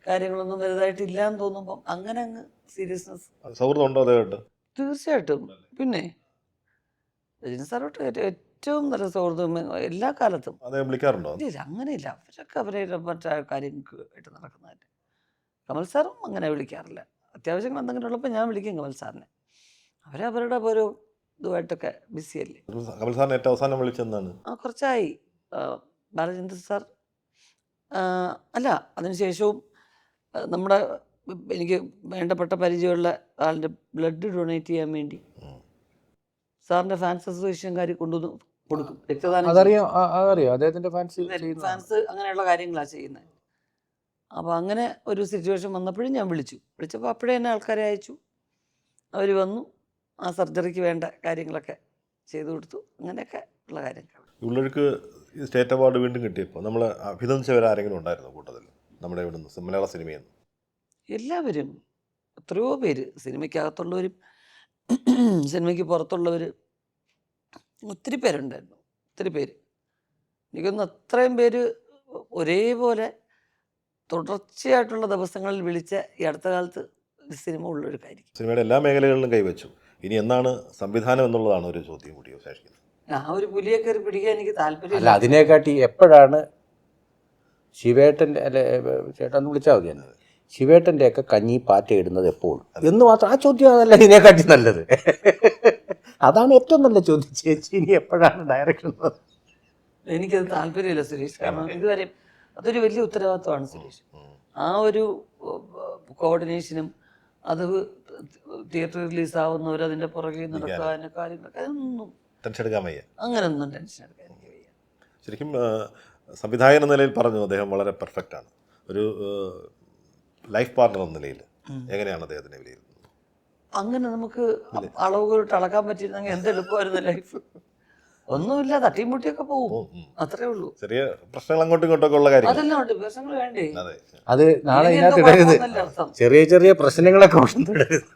കാര്യങ്ങളൊന്നും വലുതായിട്ടില്ല എന്ന് തോന്നുമ്പം അങ്ങനെ അങ്ങ് സീരിയസ്നെസ്. സൗഹൃദം ഉണ്ടോ അദ്ദേഹമായിട്ട്? തീർച്ചയായിട്ടും. പിന്നെ രജനി സാറോട്ട് ഏറ്റവും നല്ല സൗഹൃദം എല്ലാ കാലത്തും. അദ്ദേഹം വിളിക്കാറുണ്ടോ? ഇല്ല, അങ്ങനെയില്ല. അവരൊക്കെ അവരുടെ മറ്റേ കാര്യങ്ങൾക്ക് ആയിട്ട് നടക്കുന്നതല്ലേ. കമൽ സാറും അങ്ങനെ വിളിക്കാറില്ല. അത്യാവശ്യങ്ങൾ എന്തെങ്കിലും ഉള്ളപ്പോൾ ഞാൻ വിളിക്കും കമൽ സാറിനെ. അവരവരുടെ ഓരോ ഇതുമായിട്ടൊക്കെ ബിസിയല്ലേ. കമൽ സാറിന് ഏറ്റവും അവസാനം വിളിച്ചെന്നാണ്? കുറച്ചായി. ബാലചന്ദ്രൻ സാർ അല്ല, അതിനുശേഷവും നമ്മുടെ എനിക്ക് വേണ്ടപ്പെട്ട പരിചയമുള്ള ആളിൻ്റെ ബ്ലഡ് ഡൊണേറ്റ് ചെയ്യാൻ വേണ്ടി സാറിൻ്റെ ഫാൻസ് അസോസിയേഷൻകാർ കൊണ്ടുവന്ന് കൊടുക്കും. രക്തദാനം അതറിയാം. അദ്ദേഹത്തിൻ്റെ ഫാൻസ് അങ്ങനെയുള്ള കാര്യങ്ങളാണ് ചെയ്യുന്നത്. അപ്പോൾ അങ്ങനെ ഒരു സിറ്റുവേഷൻ വന്നപ്പോഴും ഞാൻ വിളിച്ചപ്പോൾ അപ്പോഴേ തന്നെ ആൾക്കാരെ അയച്ചു. അവർ വന്നു, ആ സർജറിക്ക് വേണ്ട കാര്യങ്ങളൊക്കെ ചെയ്തു കൊടുത്തു. അങ്ങനെയൊക്കെ ഉള്ള കാര്യങ്ങൾ. ഉള്ളവർക്ക് സ്റ്റേറ്റ് അവാർഡ് വീണ്ടും കിട്ടിയപ്പോൾ നമ്മൾ അഭിനന്ദിച്ചവരാരെങ്കിലും ഉണ്ടായിരുന്നു കൂട്ടത്തിൽ നമ്മുടെ ഇവിടുന്ന് മലയാള സിനിമയിൽ നിന്ന്? എല്ലാവരും, എത്രയോ പേര്, സിനിമയ്ക്കകത്തുള്ളവരും സിനിമയ്ക്ക് പുറത്തുള്ളവർ, ഒത്തിരി പേരുണ്ടായിരുന്നു. ഒത്തിരി പേര്, എനിക്കൊന്ന് അത്രയും പേര് ഒരേപോലെ തുടർച്ചയായിട്ടുള്ള ദിവസങ്ങളിൽ വിളിച്ച ഈ അടുത്ത കാലത്ത് സിനിമ ഉള്ളൊരു കാര്യം. സിനിമയുടെ എല്ലാ മേഖലകളിലും കൈവച്ചു. ഇനി എന്നാണ് സംവിധാനം എന്നുള്ളതാണ് ഒരു ചോദ്യം കൂടി അവശേഷിക്കുന്നത്. ആ ഒരു പുലിയെ കയറി പിടിക്കാൻ എനിക്ക് താല്പര്യം. അല്ല, അതിനെക്കാട്ടി എപ്പോഴാണ് ശിവേട്ടൻ്റെ, അല്ലെ ചേട്ടൻ വിളിച്ചാൽ മതി എന്നത്, ശിവേട്ടൻ്റെയൊക്കെ കഞ്ഞി പാറ്റ ഇടുന്നത് എപ്പോൾ എന്ന് മാത്രം. ആ ചോദ്യം അതല്ല ഇതിനെക്കാട്ടി നല്ലത്. അതാണ് ഏറ്റവും നല്ല ചോദ്യം. ചേച്ചി ഇനി എപ്പോഴാണ് ഡയറക്ഷൻ? എനിക്കത് താല്പര്യമില്ല സുരേഷ്. കാരണം ഇതുവരെ അതൊരു വലിയ ഉത്തരവാദിത്വമാണ് സുരേഷ്. ആ ഒരു കോർഡിനേഷനും അത് തിയേറ്റർ റിലീസാവുന്നവർ അതിൻ്റെ പുറകെ നടക്കാനും കാര്യങ്ങളൊക്കെ അതൊന്നും ടെൻഷൻ എടുക്കാൻ വയ്യ. അങ്ങനെയൊന്നും ടെൻഷൻ എടുക്കാൻ എനിക്ക് വയ്യ. ശരിക്കും സംവിധായകൻ എന്ന നിലയിൽ പറഞ്ഞു അദ്ദേഹം വളരെ പെർഫെക്റ്റാണ്. ഒരു ലൈഫ് പാർട്ണർ എന്ന നിലയിൽ എങ്ങനെയാണ് അദ്ദേഹത്തിനെ വിലയിരുത്തുന്നത്? അങ്ങനെ നമുക്ക് അളവുകളിട്ട് അളക്കാൻ പറ്റിയിരുന്നെങ്കിൽ എന്ത് എളുപ്പമായിരുന്നു ലൈഫ്. ഒന്നുമില്ല, തട്ടിമുട്ടിയൊക്കെ പോകും, അത്രേ ഉള്ളൂ. ചെറിയ പ്രശ്നങ്ങൾ അങ്ങോട്ടും ഇങ്ങോട്ടൊക്കെ ഉള്ള കാര്യം അതെല്ലാം ഉണ്ട്, പ്രശ്നങ്ങൾ വേണ്ടേ. അത് നാളെ ഇതിനകത്ത് ഇടരുത്. ചെറിയ ചെറിയ പ്രശ്നങ്ങളൊക്കെ ഇടരുത്.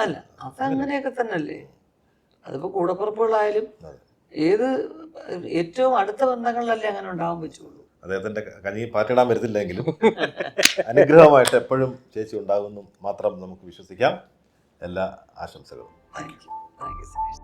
അല്ല, അതങ്ങനെയൊക്കെ തന്നെയല്ലേ. അതിപ്പോ കൂടപ്പുറപ്പുകളായാലും ഏത് ഏറ്റവും അടുത്ത ബന്ധങ്ങളിലല്ലേ അങ്ങനെ ഉണ്ടാവാൻ പറ്റുള്ളൂ. അദ്ദേഹത്തിൻ്റെ കഞ്ഞി പാറ്റിടാൻ വരുന്നില്ലെങ്കിലും അനുഗ്രഹമായിട്ട് എപ്പോഴും ചേച്ചി ഉണ്ടാകുമെന്നും മാത്രം നമുക്ക് വിശ്വസിക്കാം. എല്ലാ ആശംസകളും. Thank you Suresh.